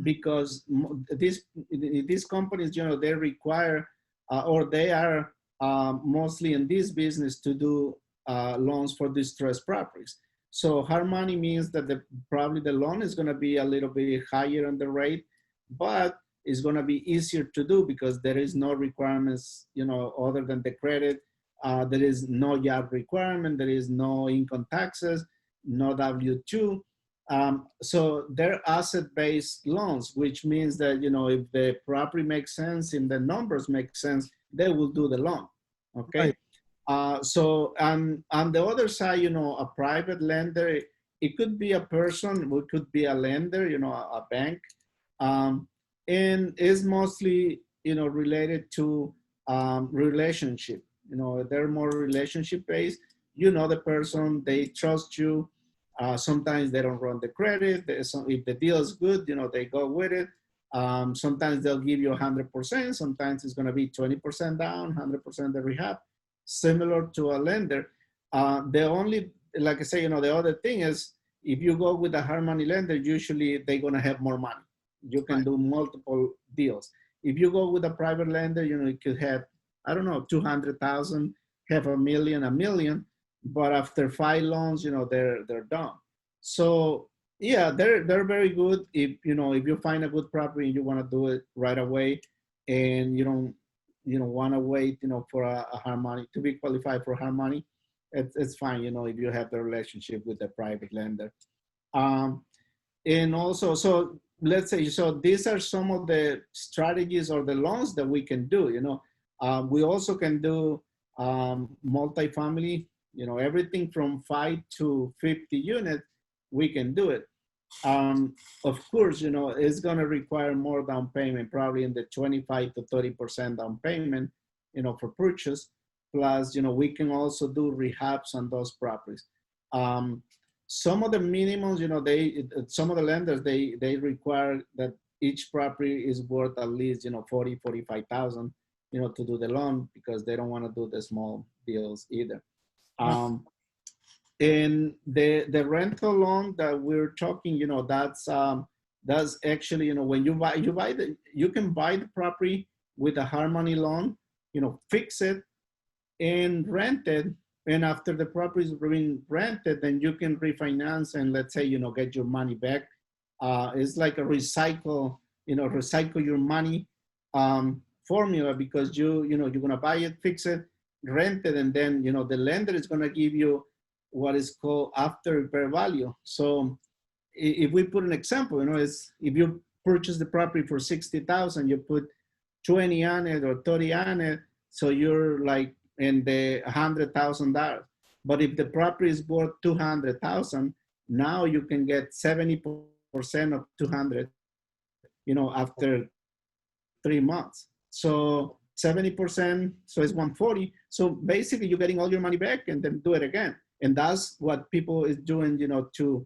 because these companies, they require or they are mostly in this business to do loans for distressed properties. So hard money means that probably the loan is going to be a little bit higher on the rate, but it's going to be easier to do because there is no requirements, other than the credit. There is no job requirement. There is no income taxes, no W-2. So they're asset-based loans, which means that, if the property makes sense and the numbers make sense, they will do the loan. Okay. Right. So on the other side, a private lender, it could be a person, it could be a lender, a bank, and is mostly, related to relationship. They're more relationship based. The person, they trust you. Sometimes they don't run the credit. If the deal is good, they go with it. Sometimes they'll give you 100%. Sometimes it's going to be 20% down, 100% the rehab. Similar to a lender. The only like I say, you know, the other thing is if you go with a hard money lender, usually they're going to have more money. You can Right. do multiple deals. If you go with a private lender, you know, you could have, I don't know, 200,000, half a million, a million, but after 5 loans, you know, they're done. So yeah, they're very good if, you know, if you find a good property and you want to do it right away and you don't want to wait, you know, for a hard money to be qualified for hard money, it's fine, you know, if you have the relationship with the private lender. And also, so let's say, so these are some of the strategies or the loans that we can do, you know. We also can do multifamily, you know, everything from 5 to 50 units, we can do it. Of course, you know, it's going to require more down payment, probably in the 25 to 30% down payment, you know, for purchase. Plus, you know, we can also do rehabs on those properties. Some of the minimums, you know, some of the lenders, they require that each property is worth at least, you know, 45,000, you know, to do the loan, because they don't want to do the small deals either. And the rental loan that we're talking, you know, that's actually, you know, when you can buy the property with a hard money loan, you know, fix it and rent it. And after the property is being rented, then you can refinance and, let's say, you know, get your money back. It's like a recycle your money formula, because you're going to buy it, fix it, rent it, and then, you know, the lender is going to give you what is called after repair value. So if we put an example, you know, is if you purchase the property for 60,000, you put 20 on it or 30 on it, so you're like in the $100,000. But if the property is worth 200,000, now you can get 70% of 200, you know, after 3 months. So 70%, so it's 140. So basically you're getting all your money back and then do it again. And that's what people is doing, you know, to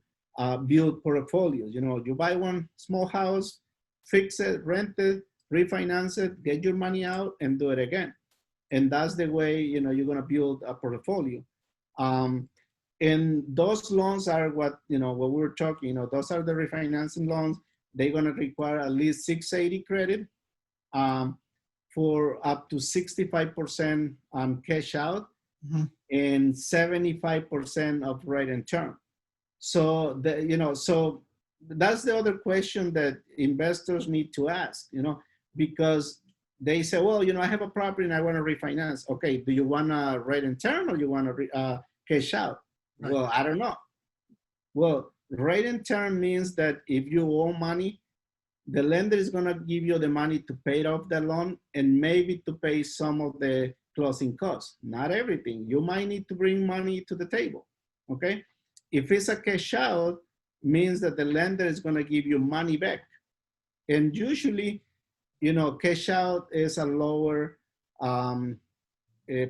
build portfolios. You know, you buy one small house, fix it, rent it, refinance it, get your money out and do it again. And that's the way, you know, you're going to build a portfolio. And those loans are what, you know, what we're talking, you know, those are the refinancing loans. They're going to require at least 680 credit for up to 65% cash out. Mm-hmm. And 75% of rate and term. So so that's the other question that investors need to ask, you know, because they say, well, you know, I have a property and I want to refinance. Okay, do you want a rate and term or you want to cash out? Right. Well, I don't know. Well, rate and term means that if you owe money, the lender is going to give you the money to pay off the loan and maybe to pay some of the closing costs, not everything. You might need to bring money to the table, okay? If it's a cash out, means that the lender is gonna give you money back. And usually, you know, cash out is a lower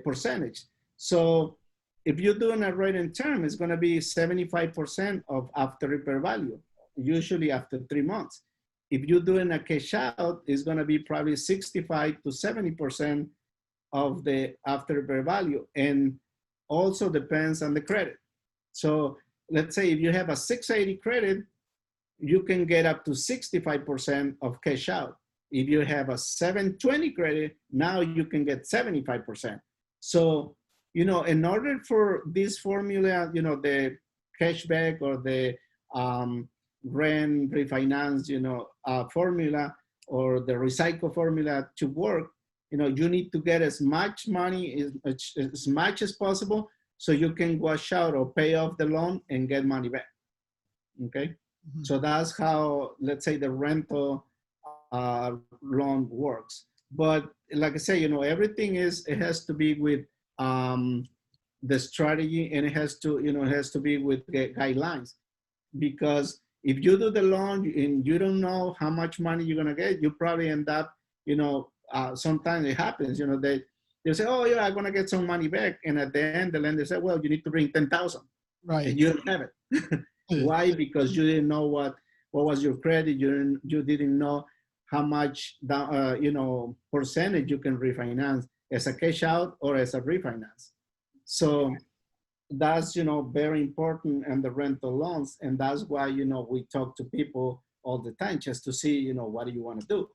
percentage. So if you're doing a rate and term, it's gonna be 75% of after repair value, usually after 3 months. If you're doing a cash out, it's gonna be probably 65 to 70% of the after repair value, and also depends on the credit. So let's say if you have a 680 credit, you can get up to 65% of cash out. If you have a 720 credit, now you can get 75%. So, you know, in order for this formula, you know, the cashback or the rent refinance, you know, formula or the recycle formula to work, you know, you need to get as much money as much as possible so you can wash out or pay off the loan and get money back. Okay. Mm-hmm. So that's how, let's say, the rental loan works. But like I say, you know, everything it has to be with the strategy, and it has to be with guidelines, because if you do the loan and you don't know how much money you're going to get, you probably end up, you know, sometimes it happens, you know, they say, oh yeah, I'm going to get some money back. And at the end, the lender said, well, you need to bring 10,000. Right. And you don't have it. Why? Because you didn't know what was your credit. You didn't know how much, you know, percentage you can refinance as a cash out or as a refinance. So that's, very important, and the rental loans. And that's why, we talk to people all the time just to see, what do you want to do?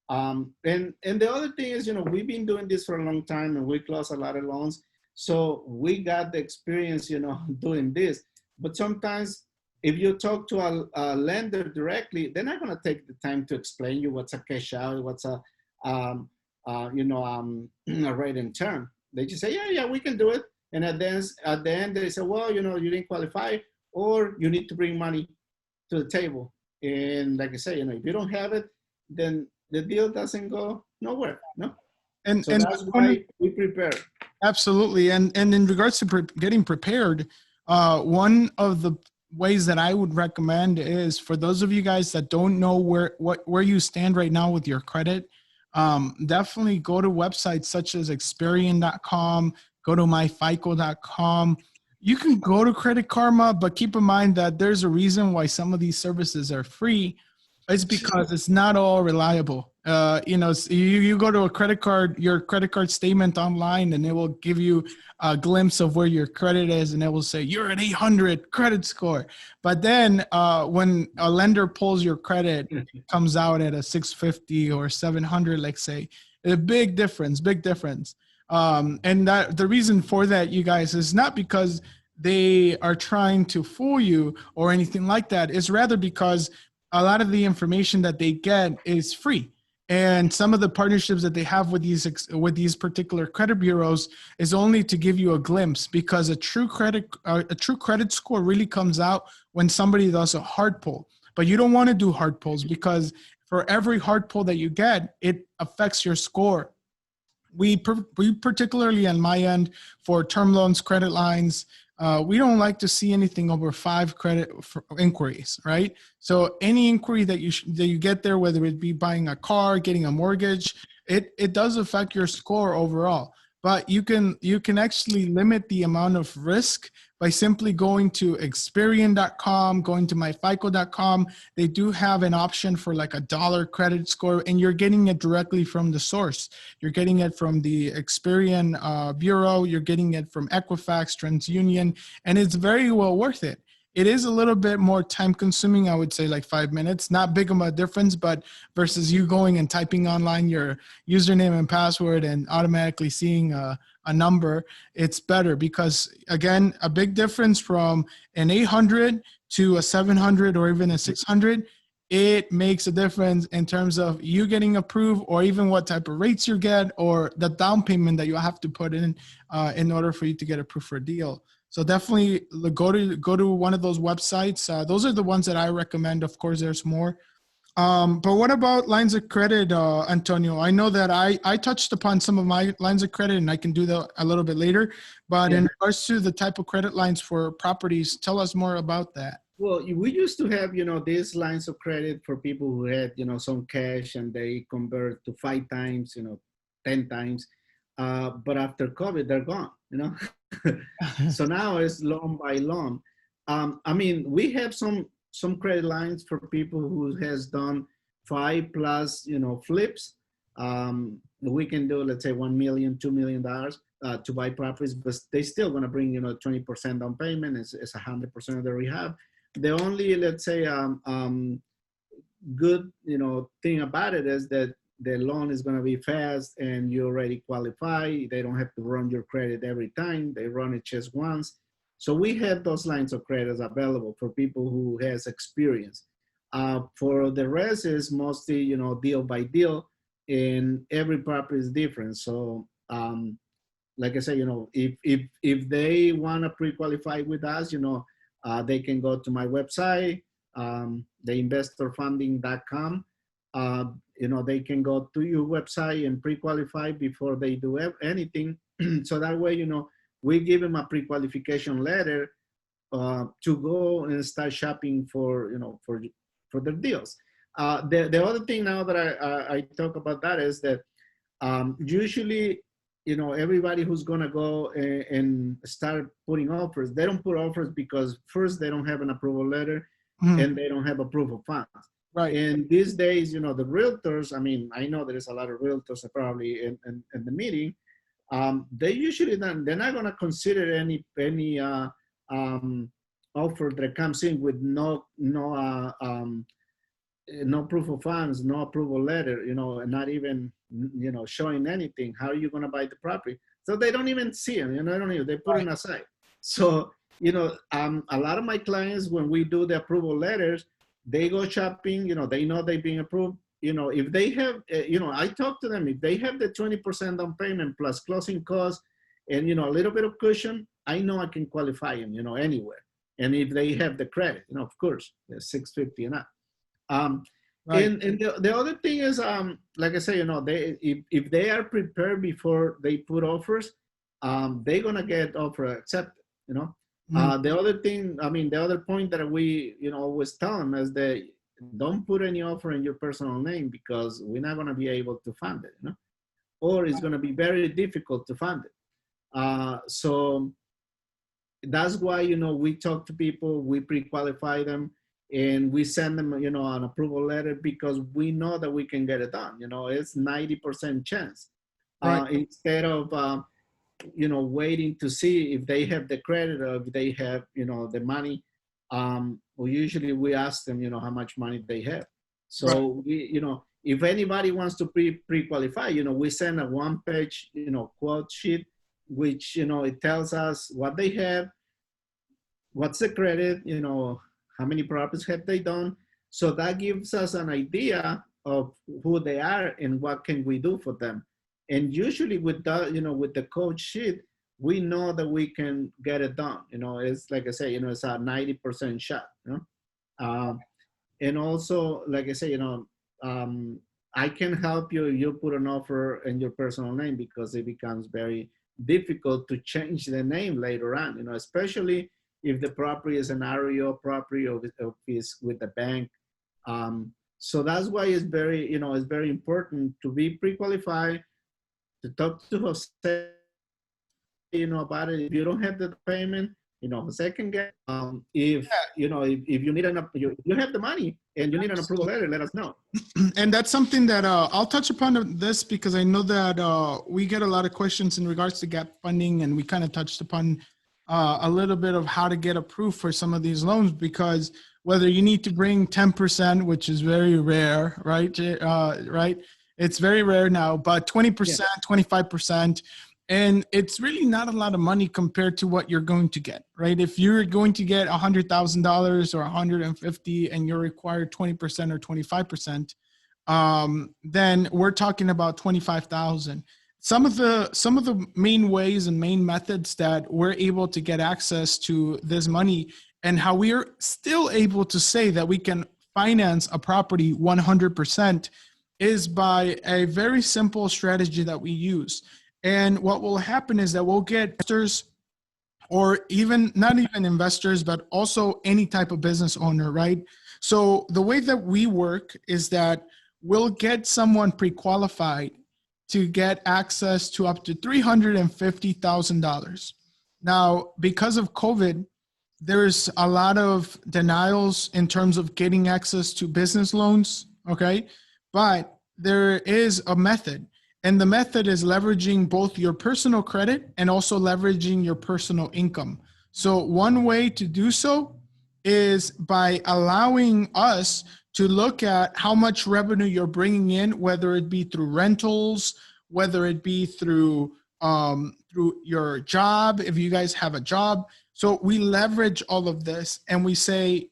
And the other thing is, we've been doing this for a long time and we close a lot of loans. So we got the experience, doing this. But sometimes if you talk to a lender directly, they're not going to take the time to explain you what's a cash out, what's a rate in term. They just say, yeah, we can do it. And at the end, they say, well, you didn't qualify, or you need to bring money to the table. And like I say, if you don't have it, then the deal doesn't go nowhere. No. And So that's why we prepare. absolutely. And in regards to getting prepared, one of the ways that I would recommend is for those of you guys that don't know where you stand right now with your credit, definitely go to websites such as Experian.com, go to myfico.com. You can go to Credit Karma, but keep in mind that there's a reason why some of these services are free. It's because it's not all reliable. You go to your credit card statement online, and it will give you a glimpse of where your credit is, and it will say you're an 800 credit score. But then when a lender pulls your credit, it comes out at a 650 or 700, let's say. A big difference. And that the reason for that, you guys, is not because they are trying to fool you or anything like that. It's rather because a lot of the information that they get is free. And some of the partnerships that they have with these particular credit bureaus is only to give you a glimpse, because a true credit score really comes out when somebody does a hard pull. But you don't want to do hard pulls, because for every hard pull that you get, it affects your score. We particularly on my end, for term loans, credit lines, we don't like to see anything over 5 credit inquiries, right? So any inquiry that you get there, whether it be buying a car, getting a mortgage, it does affect your score overall. But you can actually limit the amount of risk by simply going to Experian.com, going to myfico.com. They do have an option for like $1 credit score, and you're getting it directly from the source. You're getting it from the Experian Bureau. You're getting it from Equifax, TransUnion, and it's very well worth it. It is a little bit more time consuming, I would say like 5 minutes, not big of a difference, but versus you going and typing online your username and password and automatically seeing a number, it's better, because again, a big difference from an 800 to a 700 or even a 600, it makes a difference in terms of you getting approved, or even what type of rates you get, or the down payment that you have to put in order for you to get approved for a deal. So definitely go to one of those websites. Those are the ones that I recommend. Of course, there's more. But what about lines of credit, Antonio? I know that I touched upon some of my lines of credit, and I can do that a little bit later. But in regards to the type of credit lines for properties, tell us more about that. Well, we used to have, these lines of credit for people who had, some cash, and they convert to 5 times, 10 times. But after COVID, they're gone, So now it's loan by loan. We have some credit lines for people who has done 5+ flips. We can do, let's say, $1 million, $2 million to buy properties, but they still going to bring, 20% down payment. It's 100% of the rehab. The only, let's say, good, thing about it is that the loan is going to be fast, and you already qualify. They don't have to run your credit every time. They run it just once. So we have those lines of credit available for people who has experience. For the rest is mostly, deal by deal, and every property is different. So like I say, if they want to pre-qualify with us, they can go to my website, theinvestorfunding.com. They can go to your website and pre-qualify before they do anything. So that way, we give them a pre-qualification letter to go and start shopping for their deals. The other thing now that I talk about that is that usually, everybody who's gonna go and start putting offers, they don't put offers because first they don't have an approval letter, and they don't have approval funds. Right. And these days, the realtors, I know there's a lot of realtors probably in the meeting. they usually they're not going to consider any offer that comes in with no proof of funds, no approval letter, and not even, showing anything. How are you going to buy the property? So they don't even see them, they don't even, they put it aside. So, a lot of my clients, when we do the approval letters, they go shopping, they know they're being approved. If they have, I talk to them, if they have the 20% down payment plus closing costs and, a little bit of cushion, I know I can qualify them, anywhere. And if they have the credit, of course, 650 and up. Right. And the other thing is, like I say, they if they are prepared before they put offers, they're gonna get offer accepted. The other thing, the other point that we always tell them is that don't put any offer in your personal name, because we're not gonna be able to fund it, or it's gonna be very difficult to fund it. So that's why we talk to people, we pre-qualify them. And we send them, an approval letter, because we know that we can get it done. It's 90% chance. Right. Instead of, waiting to see if they have the credit or if they have, the money. We ask them, how much money they have. So we, if anybody wants to pre-qualify, we send a one-page, quote sheet, which, it tells us what they have, what's the credit, how many properties have they done? So that gives us an idea of who they are and what can we do for them. And usually with that, with the code sheet, we know that we can get it done. It's like I say, it's a 90% shot. And also, like I say, I can help you. You put an offer in your personal name, because it becomes very difficult to change the name later on. Especially if the property is an REO property or is with the bank. So that's why it's very, it's very important to be pre-qualified, to talk to Jose, about it. If you don't have the payment, Jose can get, if you need you have the money and you need an approval letter, let us know. And that's something that I'll touch upon this, because I know that we get a lot of questions in regards to gap funding, and we kind of touched upon a little bit of how to get approved for some of these loans, because whether you need to bring 10%, which is very rare, right? Right. It's very rare now, but 20%, 25, and it's really not a lot of money compared to what you're going to get, right? If you're going to get $100,000 or 150 and you're required 20% or 25%, then we're talking about 25,000. Some of the main ways and main methods that we're able to get access to this money, and how we are still able to say that we can finance a property 100%, is by a very simple strategy that we use. And what will happen is that we'll get investors, or even not even investors, but also any type of business owner, right? So the way that we work is that we'll get someone pre-qualified to get access to up to $350,000. Now, because of COVID, there's a lot of denials in terms of getting access to business loans, okay? But there is a method, and the method is leveraging both your personal credit and also leveraging your personal income. So one way to do so is by allowing us to look at how much revenue you're bringing in, whether it be through rentals, whether it be through your job, if you guys have a job. So we leverage all of this, and we say,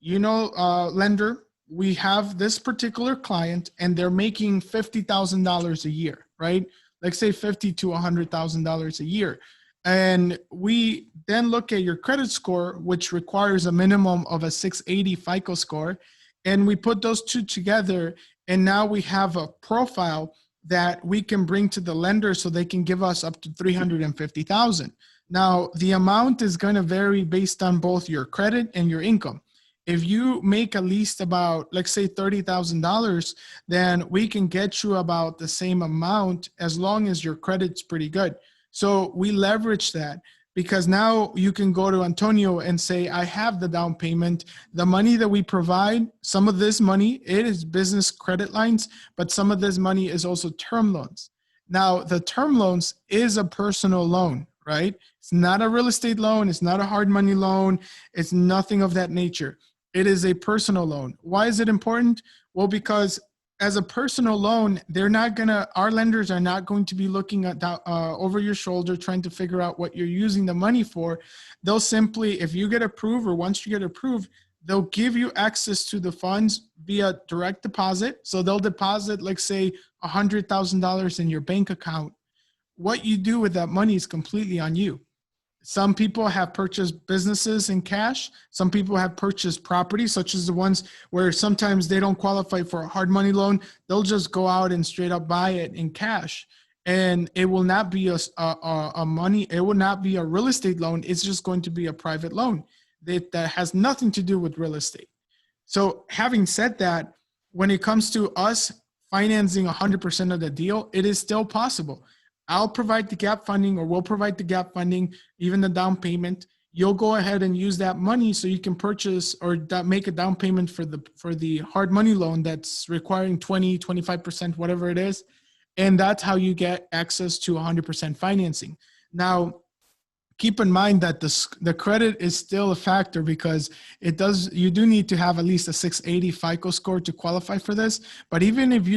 lender, we have this particular client and they're making $50,000 a year, right? Like say $50,000 to $100,000 a year. And we then look at your credit score, which requires a minimum of a 680 FICO score. And we put those two together, and now we have a profile that we can bring to the lender so they can give us up to $350,000. Now, the amount is going to vary based on both your credit and your income. If you make at least about, let's say $30,000, then we can get you about the same amount as long as your credit's pretty good. So we leverage that, because now you can go to Antonio and say, I have the down payment, the money that we provide, some of this money, it is business credit lines, but some of this money is also term loans. Now, the term loans is a personal loan, right? It's not a real estate loan. It's not a hard money loan. It's nothing of that nature. It is a personal loan. Why is it important? Well, because as a personal loan, our lenders are not going to be looking at over your shoulder trying to figure out what you're using the money for. They'll simply, if you get approved or once you get approved, they'll give you access to the funds via direct deposit. So they'll deposit, like say, $100,000 in your bank account. What you do with that money is completely on you. Some people have purchased businesses in cash. Some people have purchased property, such as the ones where sometimes they don't qualify for a hard money loan. They'll just go out and straight up buy it in cash. And it will not be it will not be a real estate loan. It's just going to be a private loan that has nothing to do with real estate. So having said that, when it comes to us financing 100% of the deal, it is still possible. I'll provide the gap funding, or we'll provide the gap funding, even the down payment. You'll go ahead and use that money so you can purchase or make a down payment for the hard money loan that's requiring 20, 25%, whatever it is. And that's how you get access to 100% financing. Now, keep in mind that the credit is still a factor, because you do need to have at least a 680 FICO score to qualify for this. But even if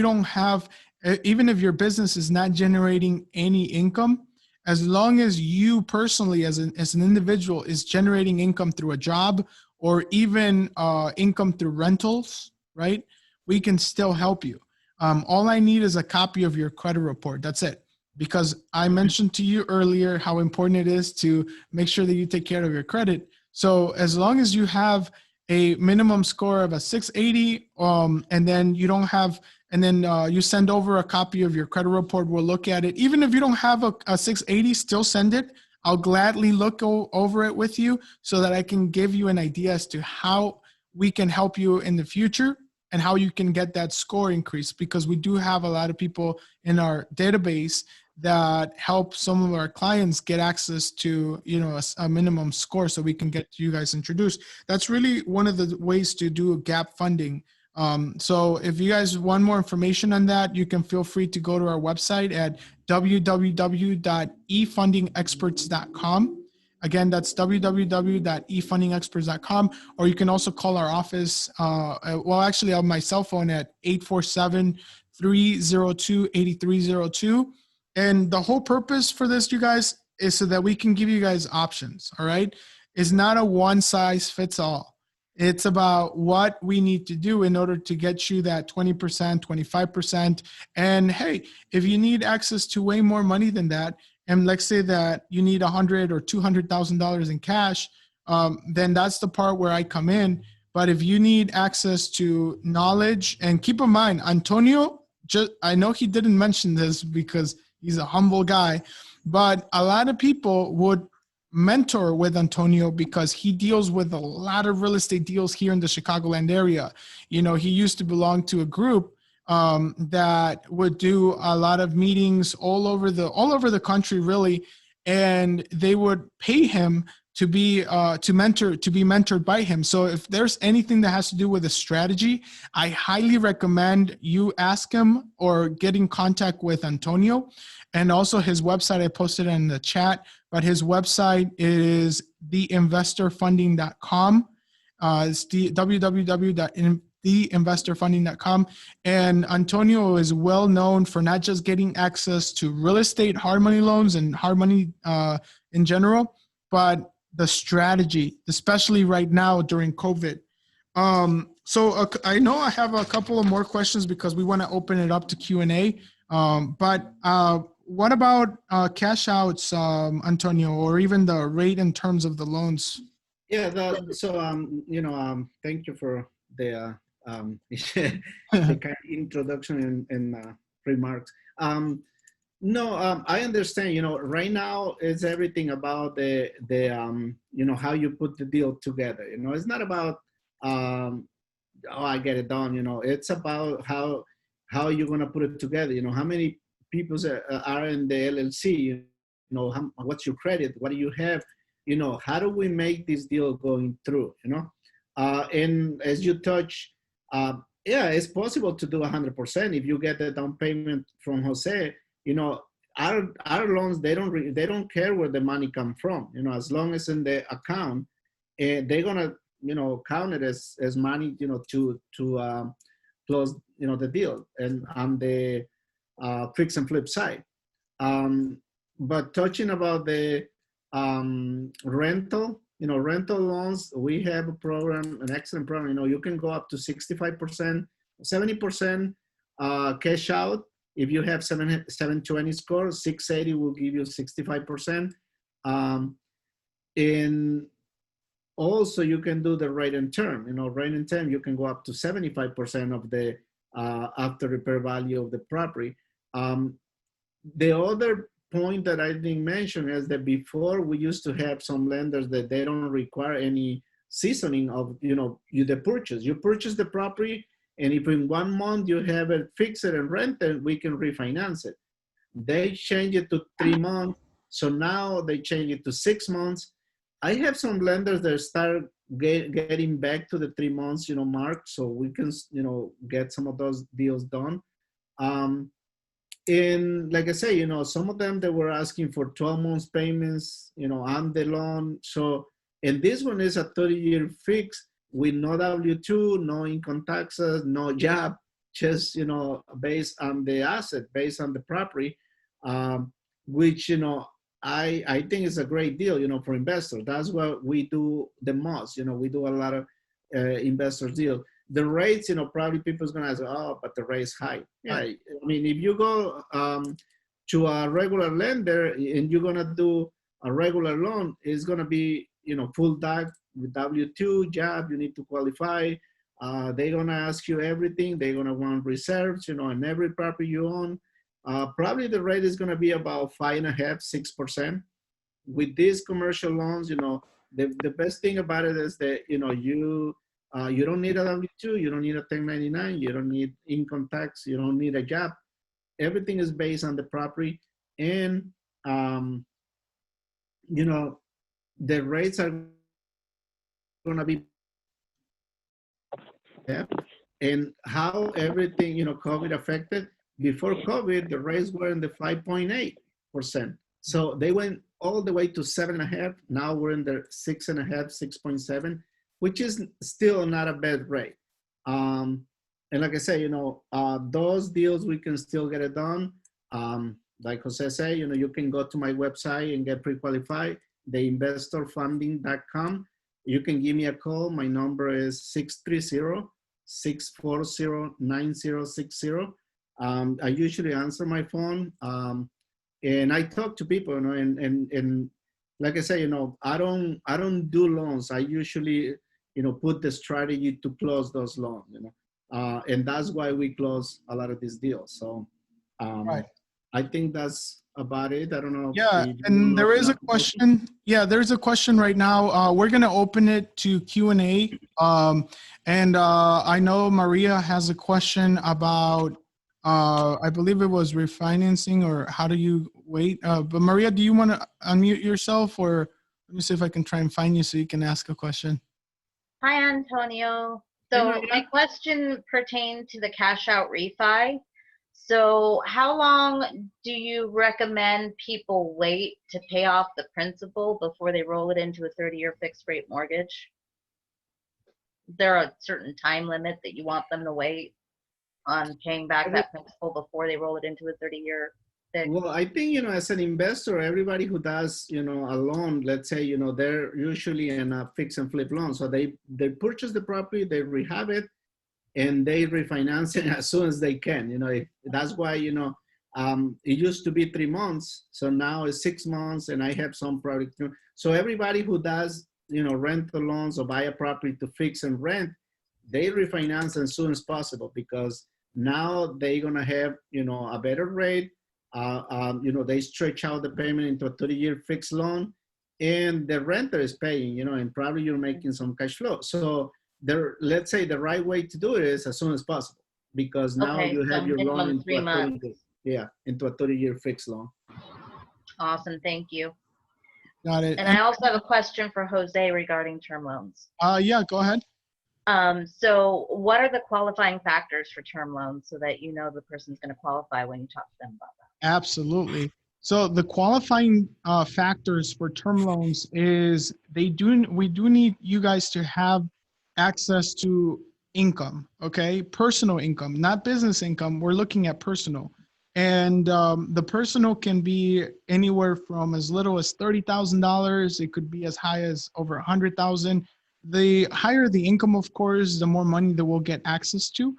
your business is not generating any income, as long as you personally as an individual is generating income through a job or even income through rentals, right? We can still help you. All I need is a copy of your credit report. That's it. Because I mentioned to you earlier how important it is to make sure that you take care of your credit. So as long as you have a minimum score of a 680, and then you don't have, and then you send over a copy of your credit report, we'll look at it. Even if you don't have a 680, still send it. I'll gladly look over it with you so that I can give you an idea as to how we can help you in the future and how you can get that score increase, because we do have a lot of people in our database that help some of our clients get access to, a minimum score so we can get you guys introduced. That's really one of the ways to do gap funding. So if you guys want more information on that, you can feel free to go to our website at www.efundingexperts.com. Again, that's www.efundingexperts.com, or you can also call our office. Actually, on my cell phone at 847-302-8302. And the whole purpose for this, you guys, is so that we can give you guys options, all right? It's not a one size fits all. It's about what we need to do in order to get you that 20%, 25%. And hey, if you need access to way more money than that, and let's say that you need $100,000 or $200,000 in cash, then that's the part where I come in. But if you need access to knowledge, and keep in mind, Antonio, I know he didn't mention this because he's a humble guy, but a lot of people would mentor with Antonio because he deals with a lot of real estate deals here in the Chicagoland area. He used to belong to a group that would do a lot of meetings all over the country, really, and they would pay him to be mentored by him. So if there's anything that has to do with a strategy, I highly recommend you ask him or get in contact with Antonio. And also his website, I posted in the chat, but his website is theinvestorfunding.com. It's theinvestorfunding.com. And Antonio is well known for not just getting access to real estate, hard money loans, and hard money in general, but the strategy, especially right now during COVID. So I know I have a couple of more questions because we want to open it up to Q&A. But what about cash outs, Antonio, or even the rate in terms of the loans? Yeah, thank you for the the kind of introduction and remarks. I understand. Right now it's everything about the how you put the deal together. It's not about I get it done. It's about how you're gonna put it together. How many people are in the LLC? What's your credit? What do you have? How do we make this deal going through? And as you touch, it's possible to do 100% if you get the down payment from Jose. you know, our loans, they don't care where the money come from, you know, as long as in the account, they're gonna, you know, count it as money, you know, to close, you know, the deal. And on the fix and flip side. But touching about the rental, you know, rental loans, we have a program, an excellent program. You know, you can go up to 65%, 70% cash out. If you have 720 score, 680 will give you 65%. And also you can do the rate and term. You know, rate and term, you can go up to 75% of the after repair value of the property. The other point that I didn't mention is that before we used to have some lenders that they don't require any seasoning of, you know, the purchase. You purchase the property, and if in 1 month you have it fixed and rented, we can refinance it. They change it to 3 months. So now they change it to 6 months. I have some lenders that start getting back to the 3 months, you know, mark, so we can, you know, get some of those deals done. And like I say, you know, some of them, they were asking for 12 months payments, you know, on the loan. So, and this one is a 30-year fix with no W-2, no income taxes, no job, just, you know, based on the asset, based on the property, which, you know, I think is a great deal, you know, for investors. That's what we do the most. You know, we do a lot of investors deal. The rates, you know, probably people's gonna ask, oh, but the rate's high. Yeah, I mean, if you go to a regular lender and you're gonna do a regular loan, it's gonna be, you know, full DAC with W-2 job. You need to qualify. They're gonna ask you everything. They're gonna want reserves, you know, on every property you own. Probably the rate is gonna be about 5.5%, 6%. With these commercial loans, you know, the best thing about it is that, you know, you don't need a W-2, you don't need a 1099, you don't need income tax, you don't need a job. Everything is based on the property, and you know, the rates are gonna be, yeah. And how everything, you know, COVID affected. Before COVID, the rates were in the 5.8%. So they went all the way to 7.5. Now we're in the 6.5, 6.7, which is still not a bad rate. And like I say, you know, those deals, we can still get it done. Like Jose say, you know, you can go to my website and get pre-qualified, theinvestorfunding.com. You can give me a call. My number is 630-640-9060. I usually answer my phone, and I talk to people, you know, and like I say, you know, I don't do loans. I usually, you know, put the strategy to close those loans, you know, and that's why we close a lot of these deals. So Right. I think that's about it. I don't know. Yeah, and there is a question. Yeah, there's a question right now. We're gonna open it to Q&A. And I know Maria has a question about, I believe it was refinancing, or how do you wait? But Maria, do you want to unmute yourself, or let me see if I can try and find you so you can ask a question. Hi, Antonio. Hey, So Maria. my question pertained to the cash out refi. So how long do you recommend people wait to pay off the principal before they roll it into a 30-year fixed rate mortgage? Is there a certain time limit that you want them to wait on paying back that principal before they roll it into a 30-year fix? Well, I think, you know, as an investor, everybody who does, you know, a loan, let's say, you know, they're usually in a fix and flip loan. So they purchase the property, they rehab it, and they refinance it as soon as they can. You know, that's why, you know, it used to be 3 months. So now it's 6 months, and I have some product. So everybody who does, you know, rental loans or buy a property to fix and rent, they refinance as soon as possible, because now they're going to have, you know, a better rate. You know, they stretch out the payment into a 30-year fixed loan, and the renter is paying, you know, and probably you're making some cash flow. So let's say the right way to do it is as soon as possible, because now Okay, you have so your loan minimum into 3 a 30 months. into a 30-year fixed loan. Awesome, thank you. Got it. And I also have a question for Jose regarding term loans. Yeah, go ahead. So what are the qualifying factors for term loans so that you know the person's going to qualify when you talk to them about that? Absolutely. So the qualifying factors for term loans is we do need you guys to have access to income, okay? Personal income, not business income. We're looking at personal. And the personal can be anywhere from as little as $30,000. It could be as high as over 100,000. The higher the income, of course, the more money that we'll get access to.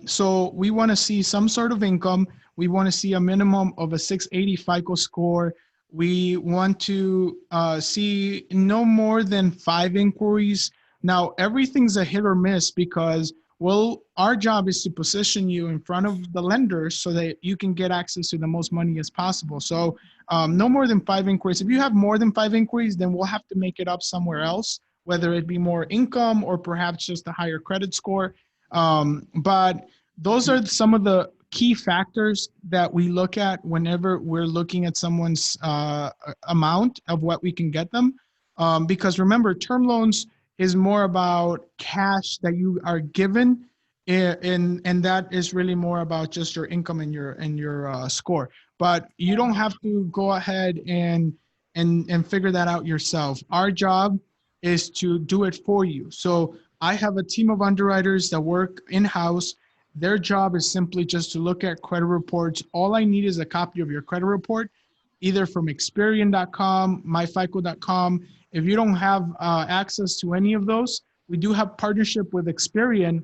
So we want to see some sort of income. We want to see a minimum of a 680 FICO score. We want to see no more than 5 inquiries. Now, everything's a hit or miss because, well, our job is to position you in front of the lenders so that you can get access to the most money as possible. So no more than 5 inquiries. If you have more than 5 inquiries, then we'll have to make it up somewhere else, whether it be more income or perhaps just a higher credit score. But those are some of the key factors that we look at whenever we're looking at someone's amount of what we can get them. Because remember, term loans is more about cash that you are given, and that is really more about just your income and your score. But you don't have to go ahead and figure that out yourself. Our job is to do it for you. So I have a team of underwriters that work in-house. Their job is simply just to look at credit reports. All I need is a copy of your credit report, either from Experian.com, myfico.com. If you don't have access to any of those, we do have partnership with Experian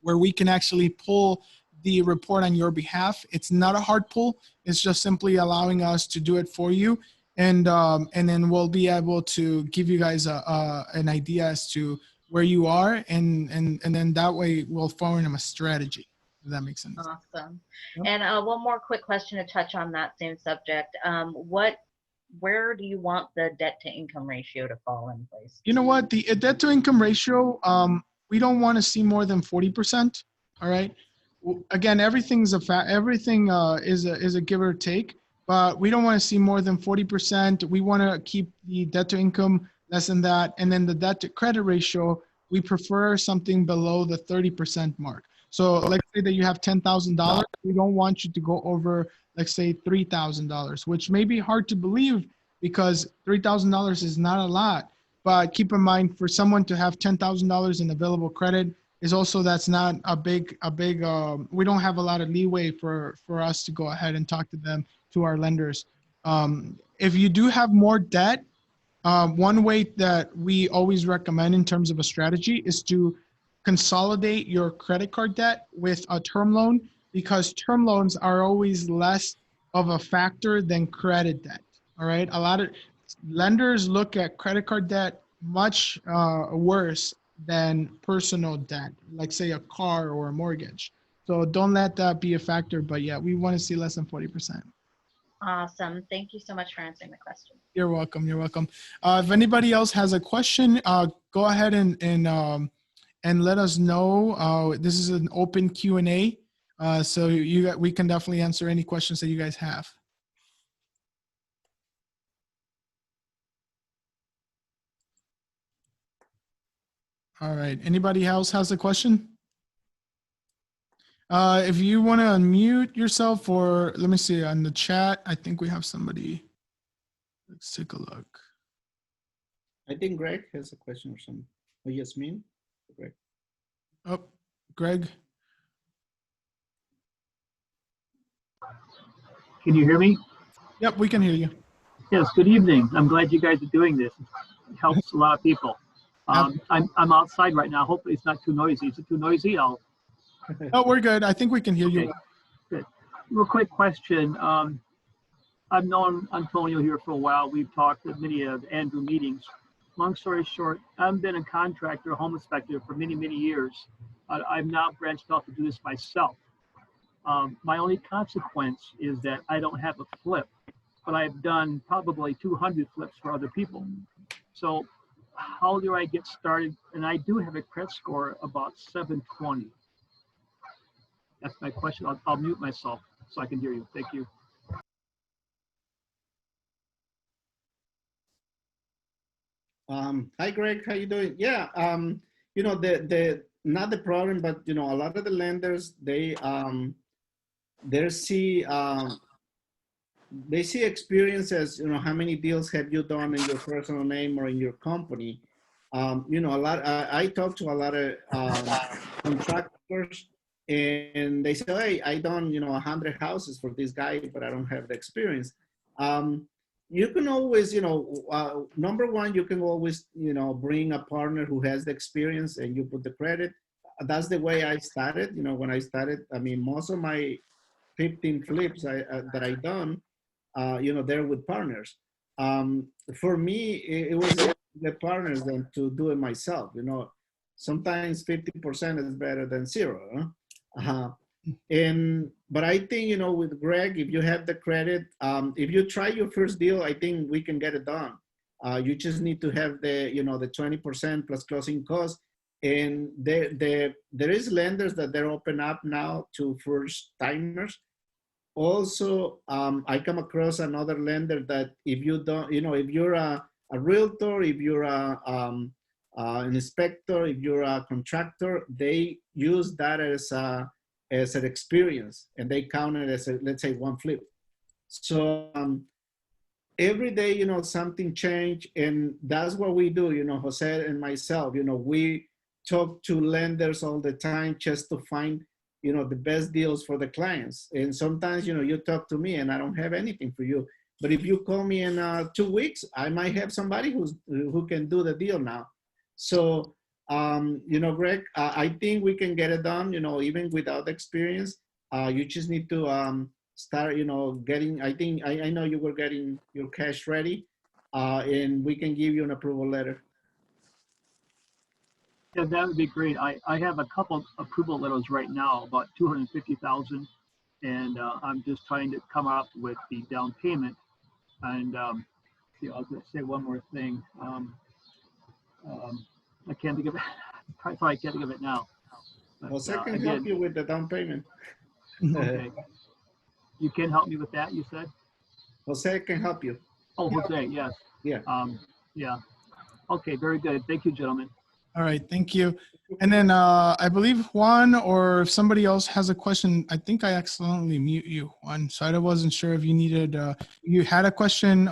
where we can actually pull the report on your behalf. It's not a hard pull. It's just simply allowing us to do it for you. And then we'll be able to give you guys an idea as to where you are, and then that way we'll form them a strategy. Does that make sense? Awesome. Yep. And one more quick question to touch on that same subject. Where do you want the debt to income ratio to fall in place? You know what? The debt to income ratio, we don't want to see more than 40%. All right. Again, everything's everything is a give or take, but we don't want to see more than 40%. We want to keep the debt to income less than that. And then the debt to credit ratio, we prefer something below the 30% mark. So let's say that you have $10,000. We don't want you to go over, let's say, $3,000, which may be hard to believe because $3,000 is not a lot. But keep in mind, for someone to have $10,000 in available credit is also, that's not a big, we don't have a lot of leeway for us to go ahead and talk to them, to our lenders. If you do have more debt, one way that we always recommend in terms of a strategy is to consolidate your credit card debt with a term loan, because term loans are always less of a factor than credit debt. All right. A lot of lenders look at credit card debt much worse than personal debt, like say a car or a mortgage. So don't let that be a factor. But yeah, we want to see less than 40%. Awesome. Thank you so much for answering the question. You're welcome. You're welcome. If anybody else has a question, go ahead and let us know. This is an open Q&A, so we can definitely answer any questions that you guys have. All right. Anybody else has a question? If you want to unmute yourself, or let me see on the chat, I think we have somebody. Let's take a look. I think Greg has a question or something. Or Yasmin? Greg. Oh, Greg. Can you hear me? Yep, we can hear you. Yes, good evening. I'm glad you guys are doing this. It helps a lot of people. I'm outside right now. Hopefully it's not too noisy. Is it too noisy? Oh, we're good. I think we can hear you. Okay, good. Real quick question. I've known Antonio here for a while. We've talked at many of Andrew meetings. Long story short, I've been a contractor, a home inspector for many, many years. I've now branched out to do this myself. My only consequence is that I don't have a flip, but I've done probably 200 flips for other people. So how do I get started? And I do have a credit score about 720. That's my question. I'll mute myself so I can hear you. Thank you. Hi, Greg. How you doing? Yeah. You know, the not the problem, but you know, a lot of the lenders they see they see experience as, you know, how many deals have you done in your personal name or in your company. You know, I talk to a lot of contractors, and they say, hey, I done, you know, 100 houses for this guy, but I don't have the experience. You can always, you know, number one, you can always, you know, bring a partner who has the experience and you put the credit. That's the way I started. You know, when I started, I mean, most of my 15 flips that I done, you know, they're with partners. For me, it was easier to get partners than to do it myself. You know, sometimes 50% is better than zero. Huh? But I think, you know, with Greg, if you have the credit, if you try your first deal, I think we can get it done. You just need to have the, you know, the 20% plus closing costs. And there is lenders that they're open up now to first timers. Also, I come across another lender that if you don't, you know, if you're a realtor, if you're an inspector, if you're a contractor, they use that as an experience, and they count it as a, let's say, one flip. So every day, you know, something change, and that's what we do. You know, Jose and myself, you know, we talk to lenders all the time just to find, you know, the best deals for the clients. And sometimes, you know, you talk to me and I don't have anything for you. But if you call me in 2 weeks, I might have somebody who can do the deal now. So, you know, Greg, I think we can get it done, you know, even without experience. You just need to start, you know, getting, I know you were getting your cash ready, and we can give you an approval letter. Yeah, that would be great. I have a couple approval letters right now, about 250,000, and I'm just trying to come up with the down payment. And see, I'll just say one more thing. I can't think of it. Probably can't think of it now. But, Jose can again, help you with the down payment. okay. You can help me with that, you said? Jose can help you. Oh, Jose, yes. Yeah. Yeah. Okay, very good. Thank you, gentlemen. All right, thank you. And then I believe Juan, or if somebody else has a question, I think I accidentally mute you, Juan. So I wasn't sure if you needed, you had a question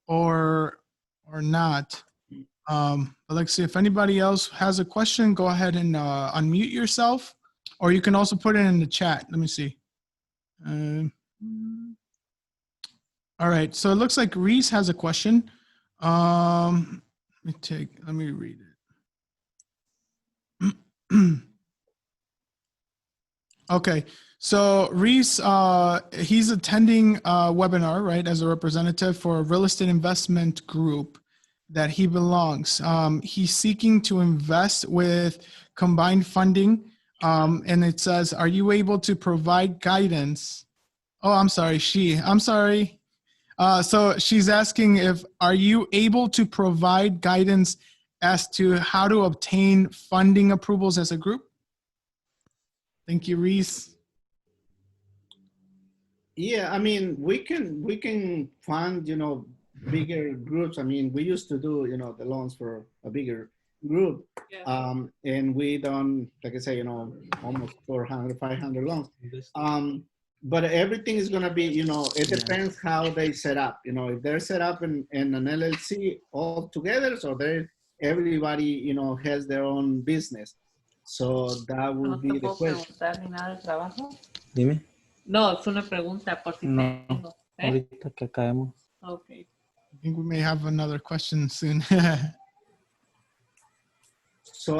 or not. But let's see, if anybody else has a question, go ahead and unmute yourself, or you can also put it in the chat. Let me see. All right, so it looks like Reese has a question. Let me read it. Okay, so Reese, he's attending a webinar, right, as a representative for a real estate investment group that he belongs. He's seeking to invest with combined funding, and it says, are you able to provide guidance? Oh, I'm sorry, I'm sorry. So she's asking are you able to provide guidance as to how to obtain funding approvals as a group? Thank you, Reese. Yeah, I mean, we can fund, you know, bigger groups. I mean, we used to do, you know, the loans for a bigger group. Yeah. And we done, like I say, you know, almost 400, 500 loans. But everything is going to be, you know, it depends how they set up. You know, if they're set up in an LLC all together, so everybody, you know, has their own business. So that would be the question. Dime. No, es una pregunta por si No, tengo. ahorita que acabemos. Okay. I think we may have another question soon. So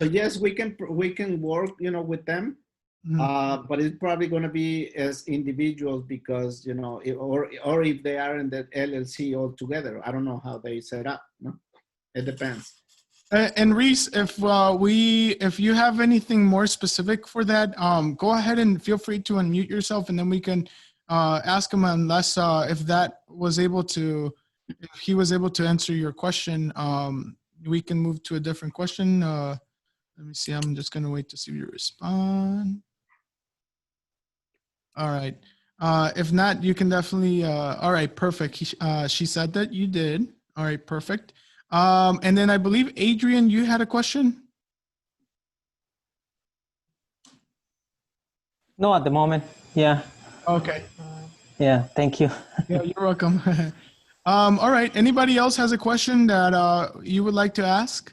yes, we can work, you know, with them. But it's probably going to be as individuals because, you know, or if they are in the LLC all together. I don't know how they set up. No, it depends. And Reese, if you have anything more specific for that, go ahead and feel free to unmute yourself, and then we can ask him. Unless if he was able to answer your question, we can move to a different question. Let me see. I'm just going to wait to see you respond. All right. If not, you can definitely. All right. Perfect. She said that you did. All right. Perfect. And then I believe, Adrian, you had a question? No, at the moment. Yeah. Okay. Yeah, thank you. Yeah, you're welcome. All right. Anybody else has a question that you would like to ask?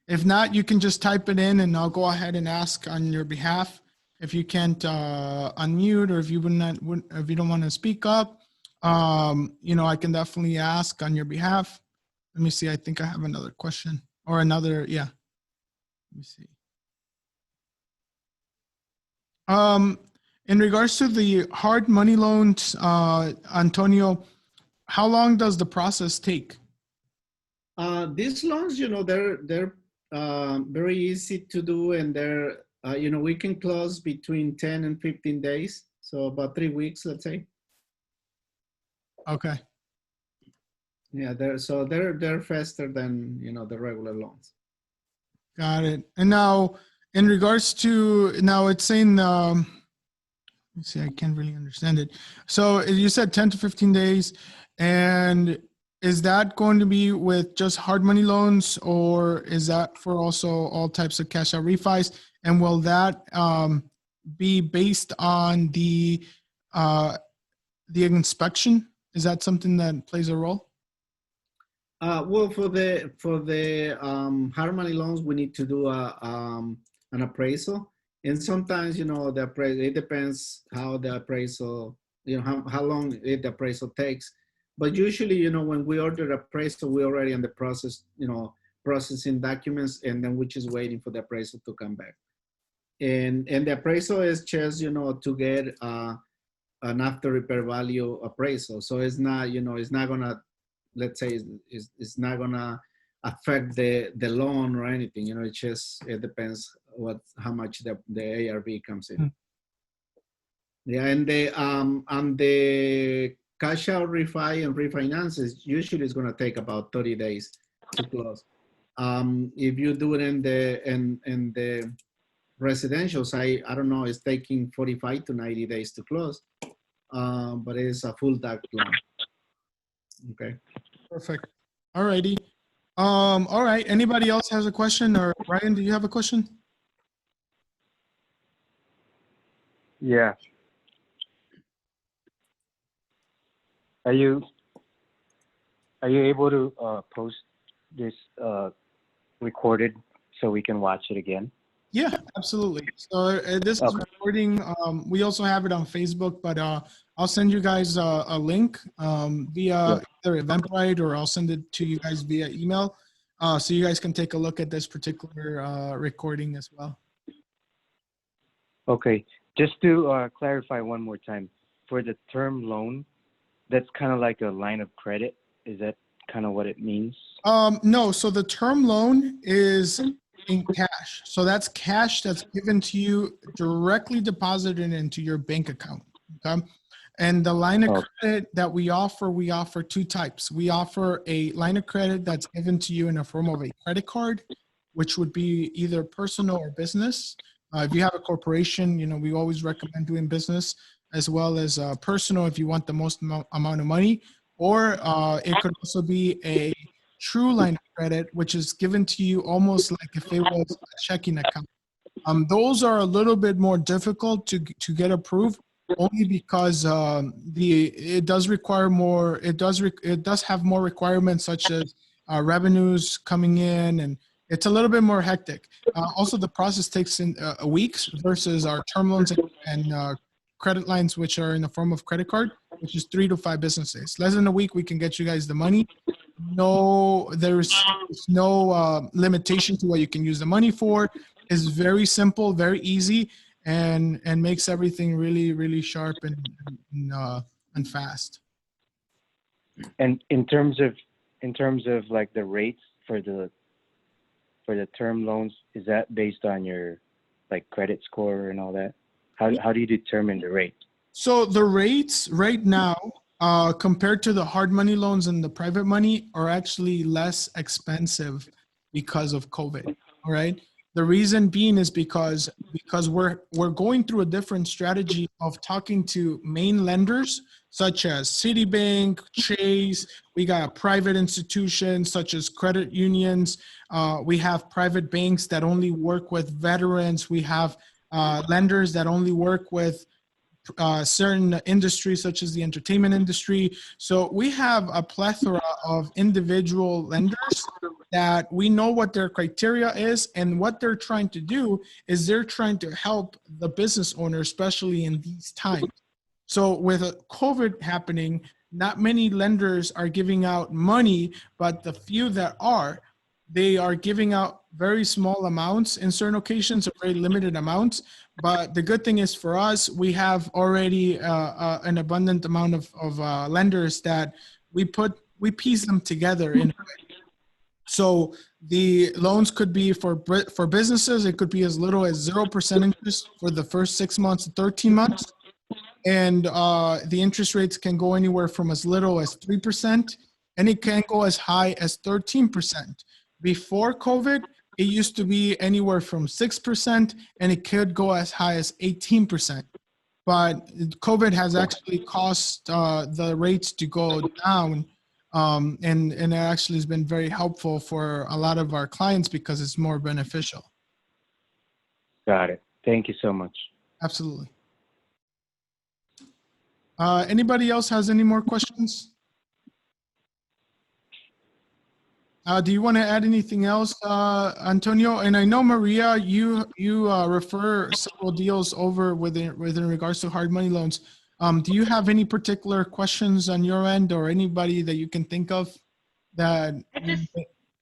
If not, you can just type it in and I'll go ahead and ask on your behalf. If you can't unmute or if you if you don't want to speak up, I can definitely ask on your behalf. Let me see. I think I have another question or another. Yeah. Let me see. In regards to the hard money loans, Antonio, how long does the process take? These loans, they're very easy to do, and they're we can close between 10 and 15 days, so about 3 weeks, let's say. Okay. Yeah, they're faster than the regular loans. Got it. And now, in regards to it's saying, let me see, I can't really understand it. So you said 10 to 15 days, and is that going to be with just hard money loans, or is that for also all types of cash out refis? And will that be based on the inspection? Is that something that plays a role? Well, for the hard money loans, we need to do an appraisal, and sometimes the appraisal, it depends how the appraisal, how long the appraisal takes. But usually, when we order appraisal, we're already in the process, processing documents, and then we're just waiting for the appraisal to come back. And the appraisal is just to get an after repair value appraisal. So it's not it's not gonna, let's say, it's not gonna affect the loan or anything. It depends how much the ARV comes in. Yeah, and the cash out refi and refinances usually is gonna take about 30 days to close. If you do it in the residential side, I don't know, it's taking 45 to 90 days to close, but it's a full DAC loan. Okay. Perfect. All righty. All right. Anybody else has a question? Or Ryan, do you have a question? Yeah. Are you able to post this recorded so we can watch it again? Yeah, absolutely. So this is recording. We also have it on Facebook, but I'll send you guys a link via either Eventbrite, or I'll send it to you guys via email, so you guys can take a look at this particular recording as well. Okay. Just to clarify one more time, for the term loan, that's kind of like a line of credit. Is that kind of what it means? No. So the term loan is in cash. So that's cash that's given to you, directly deposited into your bank account. Okay. And the line of credit that we offer two types. We offer a line of credit that's given to you in the form of a credit card, which would be either personal or business. If you have a corporation, we always recommend doing business, as well as personal if you want the most amount of money. Or it could also be a true line of credit, which is given to you almost like if it was a checking account. Those are a little bit more difficult to get approved, only because it does require more. It does have more requirements, such as revenues coming in, and it's a little bit more hectic. Also, the process takes weeks versus our term loans and credit lines, which are in the form of credit card, which is 3 to 5 business days. Less than a week, we can get you guys the money. No, there's no limitation to what you can use the money for. It's very simple, very easy, and makes everything really, really sharp and fast. And in terms of like the rates for the term loans, is that based on your like credit score and all that? How do you determine the rate? So the rates right now, compared to the hard money loans and the private money, are actually less expensive because of COVID. All right. The reason being is because we're going through a different strategy of talking to main lenders such as Citibank, Chase. We got private institutions such as credit unions. We have private banks that only work with veterans. We have lenders that only work with certain industries such as the entertainment industry. So we have a plethora of individual lenders that we know what their criteria is, and what they're trying to do is they're trying to help the business owner, especially in these times. So with COVID happening, not many lenders are giving out money, but the few that are, they are giving out very small amounts in certain occasions, or very limited amounts. But the good thing is for us, we have already an abundant amount of lenders that we piece them together in. So the loans could be for businesses. It could be as little as 0% interest for the first 6 months to 13 months. And the interest rates can go anywhere from as little as 3%, and it can go as high as 13%. Before COVID, it used to be anywhere from 6%, and it could go as high as 18%. But COVID has actually caused the rates to go down, and it actually has been very helpful for a lot of our clients because it's more beneficial. Got it. Thank you so much. Absolutely. Anybody else has any more questions? Do you want to add anything else, Antonio? And I know, Maria, you refer several deals over within regards to hard money loans. Do you have any particular questions on your end, or anybody that you can think of that?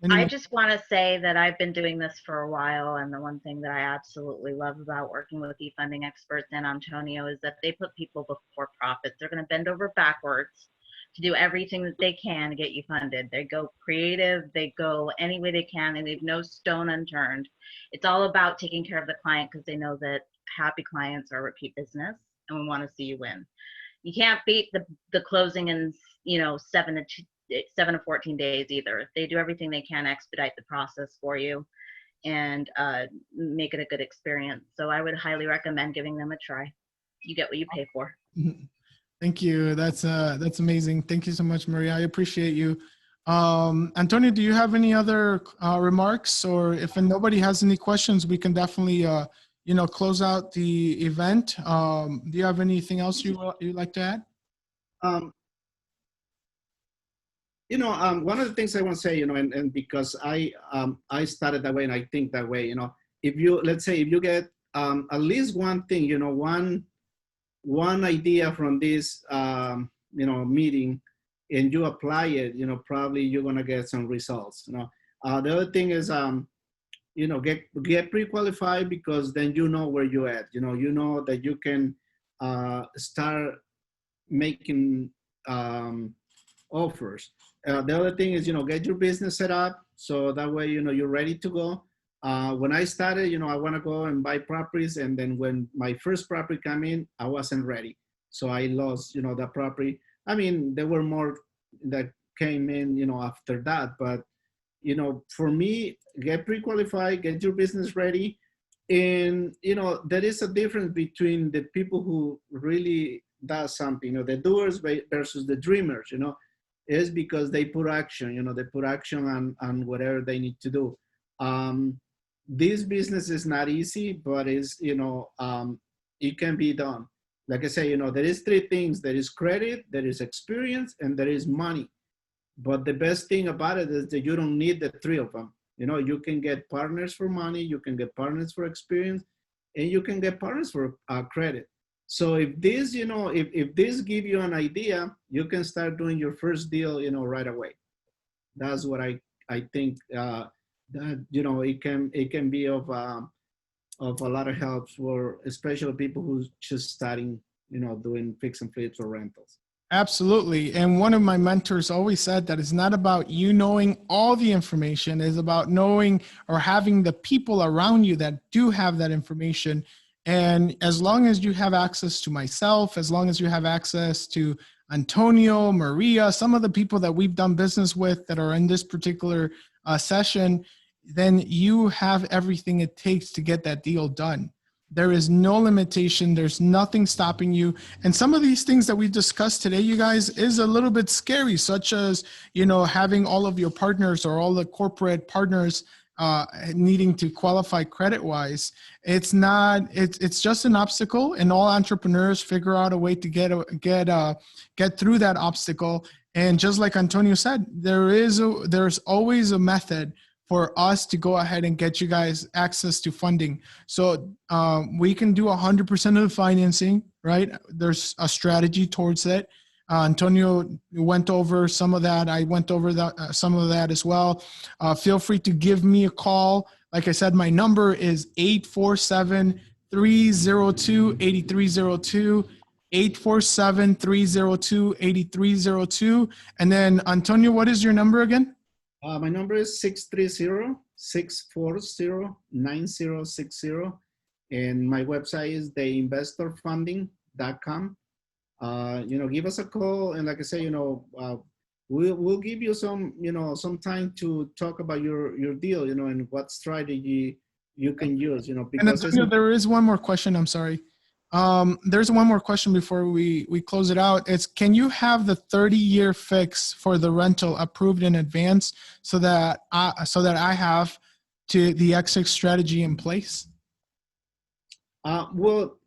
I just want to say that I've been doing this for a while, and the one thing that I absolutely love about working with e-funding experts and Antonio is that they put people before profits. They're going to bend over backwards to do everything that they can to get you funded. They go creative, they go any way they can, and leave no stone unturned. It's all about taking care of the client, because they know that happy clients are repeat business, and we want to see you win. You can't beat the closing in 7 to 14 days either. They do everything they can, expedite the process for you, and make it a good experience. So I would highly recommend giving them a try. You get what you pay for. Thank you. That's amazing. Thank you so much, Maria. I appreciate you. Antonio, do you have any other remarks? Or if nobody has any questions, we can definitely close out the event. Do you have anything else you'd like to add? One of the things I want to say, and because I started that way and I think that way, if you get at least one thing, one idea from this, meeting, and you apply it, probably you're going to get some results. The other thing is, get pre-qualified, because then you know where you're at. You know that you can start making offers. The other thing is, get your business set up, so that way, you're ready to go. When I started, I want to go and buy properties. And then when my first property came in, I wasn't ready. So I lost, that property. I mean, there were more that came in, after that. But, for me, get pre-qualified, get your business ready. And, there is a difference between the people who really does something, the doers versus the dreamers, is because they put action, they put action on whatever they need to do. This business is not easy, but it's, it can be done. Like I say, there is 3 things. There is credit, there is experience, and there is money. But the best thing about it is that you don't need the 3 of them. You can get partners for money, you can get partners for experience, and you can get partners for credit. So if this, if this give you an idea, you can start doing your first deal, right away. That's what I think, that, it can be of a lot of help for especially people who's just starting, doing fix and flips or rentals. Absolutely. And one of my mentors always said that it's not about you knowing all the information, it's about knowing or having the people around you that do have that information. And as long as you have access to myself, as long as you have access to Antonio, Maria, some of the people that we've done business with that are in this particular session, then you have everything it takes to get that deal done. There is no limitation. There's nothing stopping you. And some of these things that we discussed today, you guys, is a little bit scary, such as, having all of your partners or all the corporate partners needing to qualify credit wise. It's not, it's just an obstacle, and all entrepreneurs figure out a way to get through that obstacle. And just like Antonio said, there's always a method for us to go ahead and get you guys access to funding. So we can do 100% of the financing, right? There's a strategy towards it. Antonio went over some of that. I went over some of that as well. Feel free to give me a call. Like I said, my number is 847-302-8302. 847-302-8302. And then Antonio, what is your number again? My number is 630-640-9060. And my website is theinvestorfunding.com. Give us a call. And like I say, we'll give you some time to talk about your deal, and what strategy you can use, because and Antonio, there is one more question. I'm sorry. There's one more question before we close it out. It's, can you have the 30-year fix for the rental approved in advance so that I have the exit strategy in place? Well,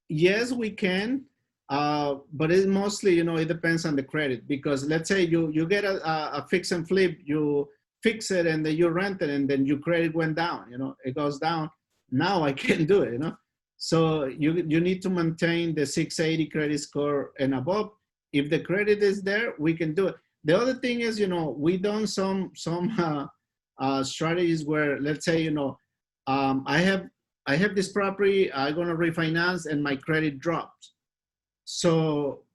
yes, we can. But it's mostly, it depends on the credit, because let's say you get a fix and flip, you fix it and then you rent it and then your credit went down, it goes down. Now I can't do it, So you need to maintain the 680 credit score and above. If the credit is there, we can do it. The other thing is, we done some strategies where, let's say, I have this property, I'm gonna refinance and my credit drops. So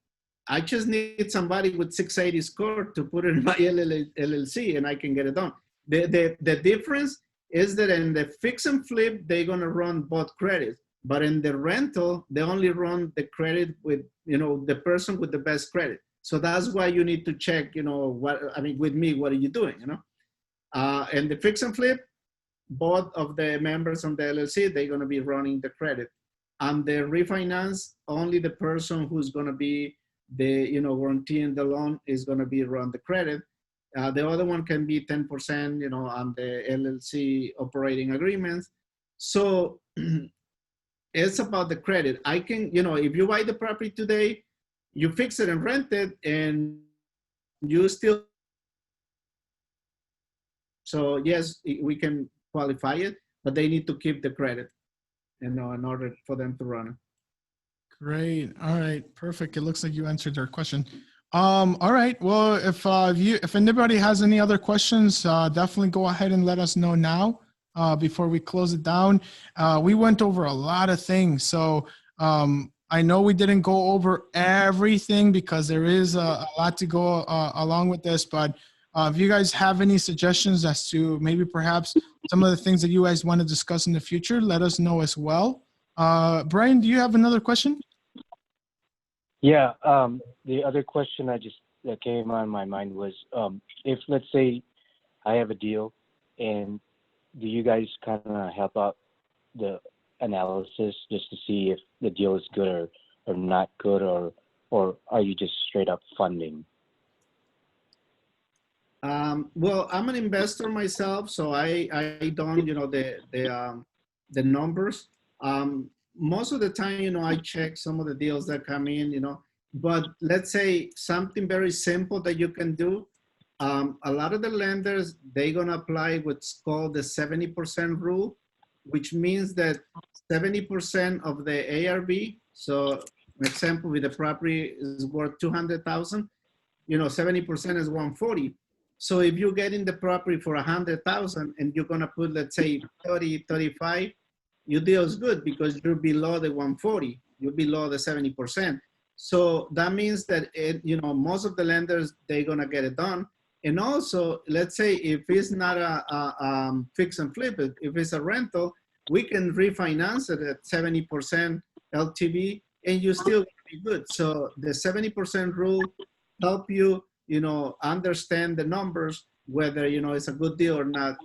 I just need somebody with 680 score to put in my LLC and I can get it done. The difference is that in the fix and flip, they're gonna run both credits, but in the rental, they only run the credit with, the person with the best credit. So that's why you need to check, with me, what are you doing, And the fix and flip, both of the members on the LLC, they're gonna be running the credit. And the refinance, only the person who's going to be guaranteeing the loan is going to be run the credit. The other one can be 10%, on the LLC operating agreements. So it's about the credit. I can, if you buy the property today, you fix it and rent it, and you still. So yes, we can qualify it, but they need to keep the credit. In order for them to run it. Great. All right. Perfect. It looks like you answered their question. All right. Well, if anybody has any other questions, definitely go ahead and let us know now before we close it down. We went over a lot of things. So I know we didn't go over everything because there is a lot to go along with this, but if you guys have any suggestions as to maybe perhaps some of the things that you guys want to discuss in the future, let us know as well. Brian, do you have another question? Yeah, the other question that came on my mind was, if let's say I have a deal, and do you guys kind of help out the analysis just to see if the deal is good or not good, or are you just straight up funding? Well, I'm an investor myself, so I don't, the numbers. Most of the time, I check some of the deals that come in, but let's say something very simple that you can do. A lot of the lenders, they're gonna apply what's called the 70% rule, which means that 70% of the ARV, so an example with the property is worth 200,000, 70% is 140. So if you're getting the property for 100,000 and you're gonna put, let's say 30, 35, your deal is good because you're below the 140, you're below the 70%. So that means that, most of the lenders, they're gonna get it done. And also, let's say if it's not a fix and flip, if it's a rental, we can refinance it at 70% LTV and you still gonna be good. So the 70% rule help you, understand the numbers, whether, it's a good deal or not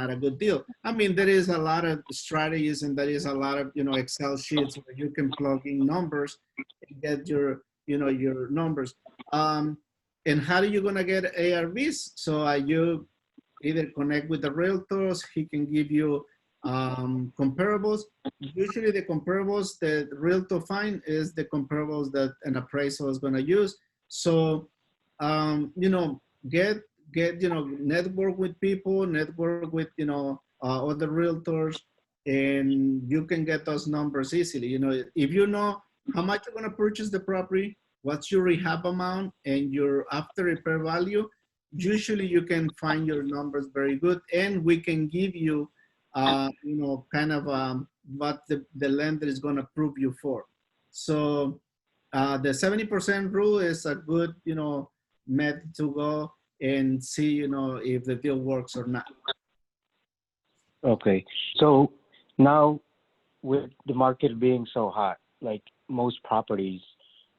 a good deal. I mean, there is a lot of strategies and there is a lot of, Excel sheets where you can plug in numbers and get your numbers. And how are you going to get ARVs? So you either connect with the realtors. He can give you comparables. Usually the comparables that realtor find is the comparables that an appraisal is going to use. So, you know, get, you know, network with people, network with, you know, other realtors, and you can get those numbers easily. You know, if you know how much you're going to purchase the property, what's your rehab amount and your after repair value, usually you can find your numbers very good, and we can give you, you know, kind of what the lender is going to approve you for. So the 70% rule is a good, you know, method to go and see, you know, if the deal works or not. Okay. So now with the market being so hot, like most properties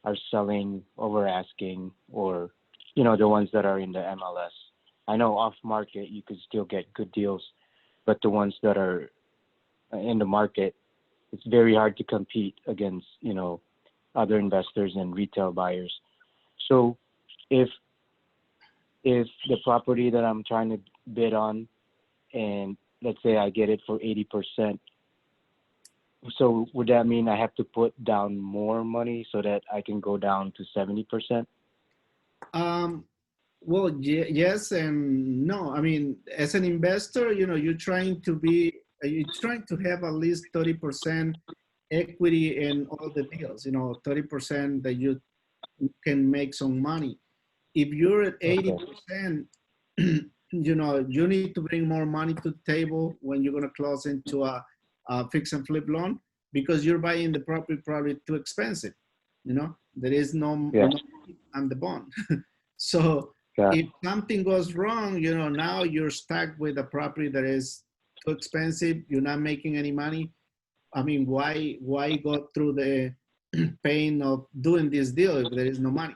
are selling over asking, or, you know, the ones that are in the MLS. I know off market, you could still get good deals, but the ones that are in the market, it's very hard to compete against, you know, other investors and retail buyers. So if the property that I'm trying to bid on, and let's say I get it for 80%, so would that mean I have to put down more money so that I can go down to 70%? Well, yes and no. I mean, as an investor, you know, you're trying to have at least 30% equity in all the deals, you know, 30% that you can make some money. If you're at 80%, you know, you need to bring more money to the table when you're going to close into a fix and flip loan, because you're buying the property probably too expensive. You know, there is no money on the bond. So if something goes wrong, you know, now you're stuck with a property that is too expensive. You're not making any money. I mean, why go through the pain of doing this deal if there is no money?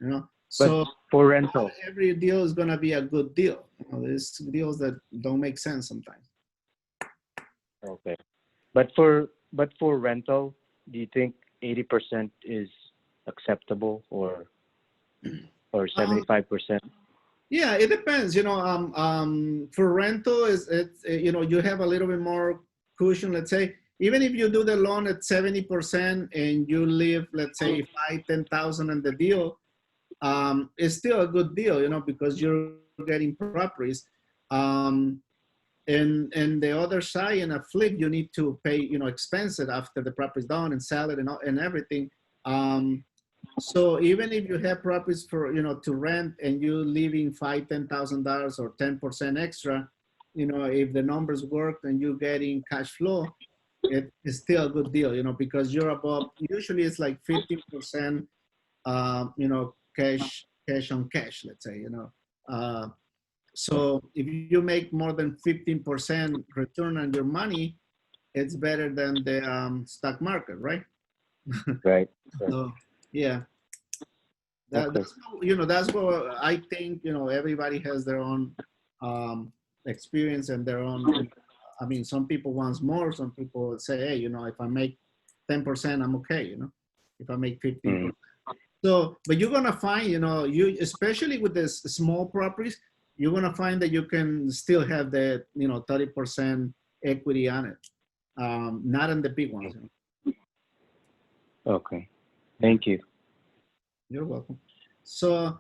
You know, so for rental, every deal is gonna be a good deal. You know, there's deals that don't make sense sometimes. Okay, but for rental, do you think 80% is acceptable, or 75%? Yeah, it depends. You know, for rental it's you know, you have a little bit more cushion. Let's say even if you do the loan at 70% and you leave, let's say 5,000-10,000 in the deal, it's still a good deal, you know, because you're getting properties. And the other side, in a flip, you need to pay, you know, expenses after the property is done and sell it and everything. So even if you have properties for, you know, to rent and you leaving $5,000-$10,000 or 10% extra, you know, if the numbers work and you're getting cash flow, it is still a good deal, you know, because you're above. Usually it's like 50%, you know, cash on cash, let's say, you know. So if you make more than 15% return on your money, it's better than the stock market, right? Right. So yeah, that's, you know, that's what I think. You know, everybody has their own experience and their own. I mean, some people want more. Some people say, hey, you know, if I make 10%, I'm okay. You know, if I make 15%. So, but you're gonna find, you know, you, especially with the small properties, you're gonna find that you can still have the, you know, 30% equity on it, not in the big ones. You know? Okay, thank you. You're welcome. So,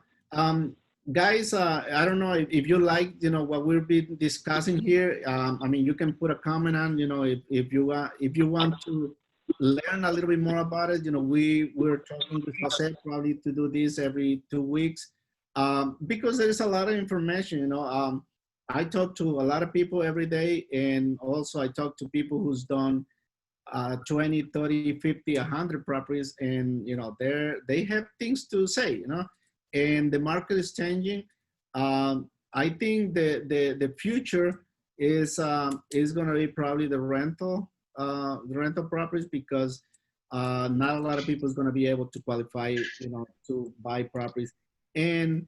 guys, I don't know if you like, you know, what we'll be discussing here. I mean, you can put a comment on, you know, if you want to learn a little bit more about it. You know, we're talking with Jose probably to do this every 2 weeks, because there is a lot of information. You know, I talk to a lot of people every day, and also I talk to people who's done 20, 30, 50, 100 properties, and you know, they have things to say. You know, and the market is changing. I think the future is going to be probably the rental properties, because not a lot of people is going to be able to qualify, you know, to buy properties. And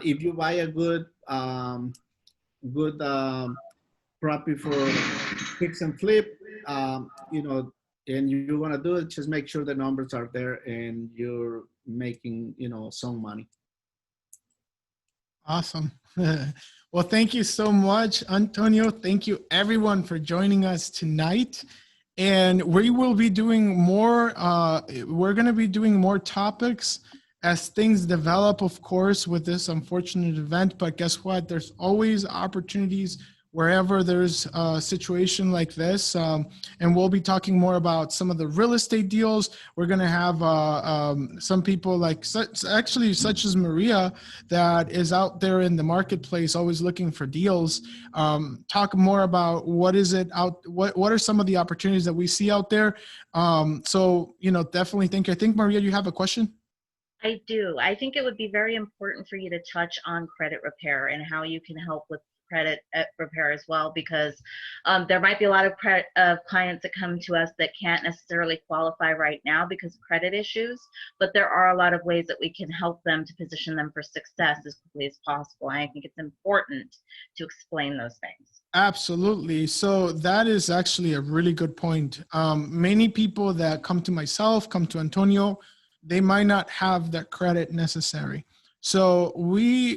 if you buy a good property for fix and flip, you know, and you want to do it, just make sure the numbers are there and you're making, you know, some money. Awesome. Well, thank you so much, Antonio. Thank you everyone for joining us tonight. And we will be doing more, we're going to be doing more topics as things develop, of course, with this unfortunate event. But guess what? There's always opportunities wherever there's a situation like this. And we'll be talking more about some of the real estate deals. We're going to have some people like such as Maria that is out there in the marketplace always looking for deals. Talk more about what are some of the opportunities that we see out there. So, definitely think. I think, Maria, you have a question? I do. I think it would be very important for you to touch on credit repair and how you can help with credit repair as well, because there might be a lot of clients that come to us that can't necessarily qualify right now because of credit issues, but there are a lot of ways that we can help them to position them for success as quickly as possible. And I think it's important to explain those things. Absolutely. So that is actually a really good point. Many people that come to myself, come to Antonio, they might not have that credit necessary. So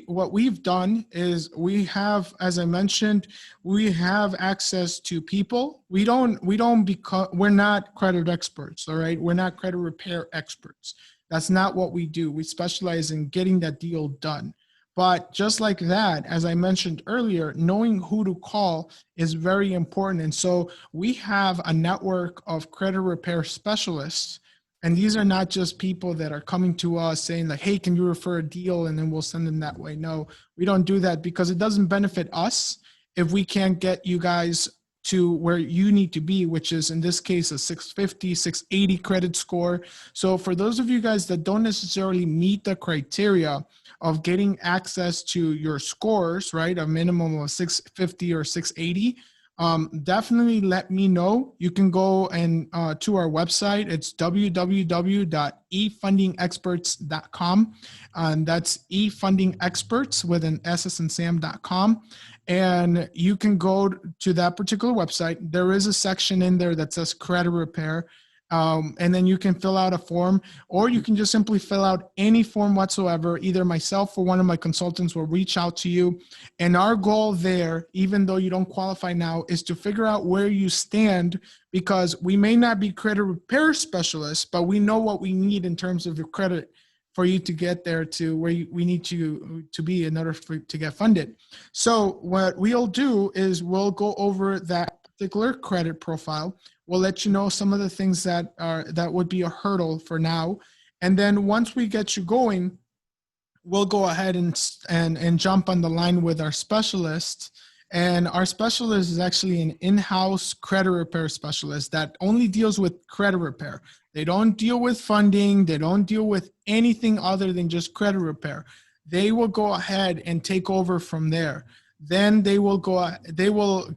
what we've done is we have, as I mentioned, we have access to people. We're not credit experts, all right? We're not credit repair experts. That's not what we do. We specialize in getting that deal done. But just like that, as I mentioned earlier, knowing who to call is very important. And so we have a network of credit repair specialists. And these are not just people that are coming to us saying like, hey, can you refer a deal? And then we'll send them that way. No, we don't do that because it doesn't benefit us if we can't get you guys to where you need to be, which is in this case, a 650, 680 credit score. So for those of you guys that don't necessarily meet the criteria of getting access to your scores, right? A minimum of 650 or 680, definitely let me know. You can go and to our website. It's www.efundingexperts.com. And that's efundingexperts with an S and Sam.com. And you can go to that particular website. There is a section in there that says credit repair. And then you can fill out a form, or you can just simply fill out any form whatsoever. Either myself or one of my consultants will reach out to you. And our goal there, even though you don't qualify now, is to figure out where you stand, because we may not be credit repair specialists, but we know what we need in terms of your credit for you to get there to where we need you to be in order to get funded. So what we'll do is we'll go over that particular credit profile. We'll let you know some of the things that would be a hurdle for now. And then once we get you going, we'll go ahead and jump on the line with our specialist. And our specialist is actually an in-house credit repair specialist that only deals with credit repair. They don't deal with funding. They don't deal with anything other than just credit repair. They will go ahead and take over from there. Then they will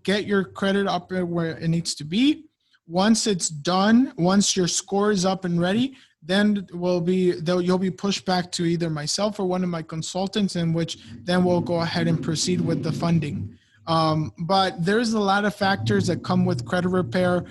get your credit up where it needs to be. Once it's done, once your score is up and ready, then you'll be pushed back to either myself or one of my consultants, in which then we'll go ahead and proceed with the funding. But there's a lot of factors that come with credit repair,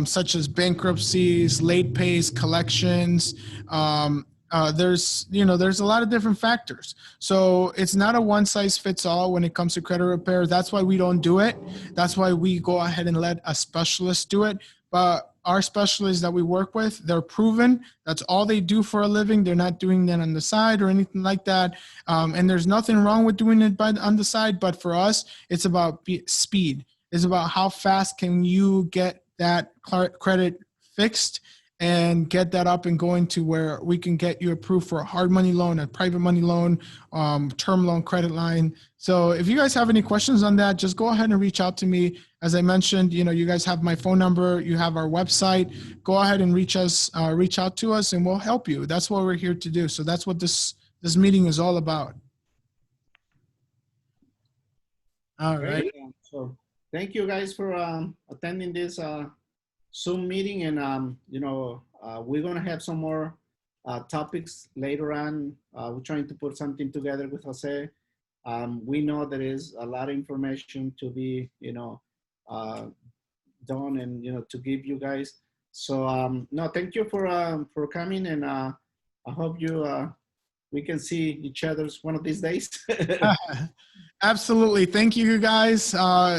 such as bankruptcies, late pays, collections. There's a lot of different factors. So it's not a one size fits all when it comes to credit repair. That's why we don't do it. That's why we go ahead and let a specialist do it. But our specialists that we work with, they're proven. That's all they do for a living. They're not doing that on the side or anything like that. And there's nothing wrong with doing it on the side. But for us, it's about speed. It's about how fast can you get that credit fixed and get that up and going to where we can get you approved for a hard money loan, a private money loan, term loan, credit line. So if you guys have any questions on that, just go ahead and reach out to me. As I mentioned, you guys have my phone number, you have our website. Go ahead and reach out to us, and we'll help you. That's what we're here to do. So that's what this meeting is all about. All right. So thank you guys for attending this Zoom meeting, and we're gonna have some more topics later on. We're trying to put something together with Jose. We know there is a lot of information to be done and to give you guys. So no, thank you for coming, and I hope you we can see each other's one of these days. Absolutely. Thank you, guys.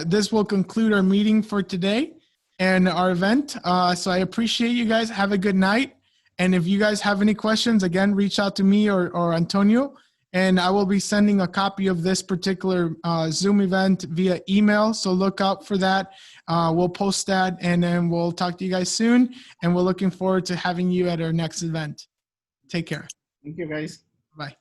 This will conclude our meeting for today and our event. So I appreciate you guys. Have a good night. And if you guys have any questions, again, reach out to me or Antonio, and I will be sending a copy of this particular Zoom event via email. So look out for that. We'll post that, and then we'll talk to you guys soon. And we're looking forward to having you at our next event. Take care. Thank you, guys. Bye.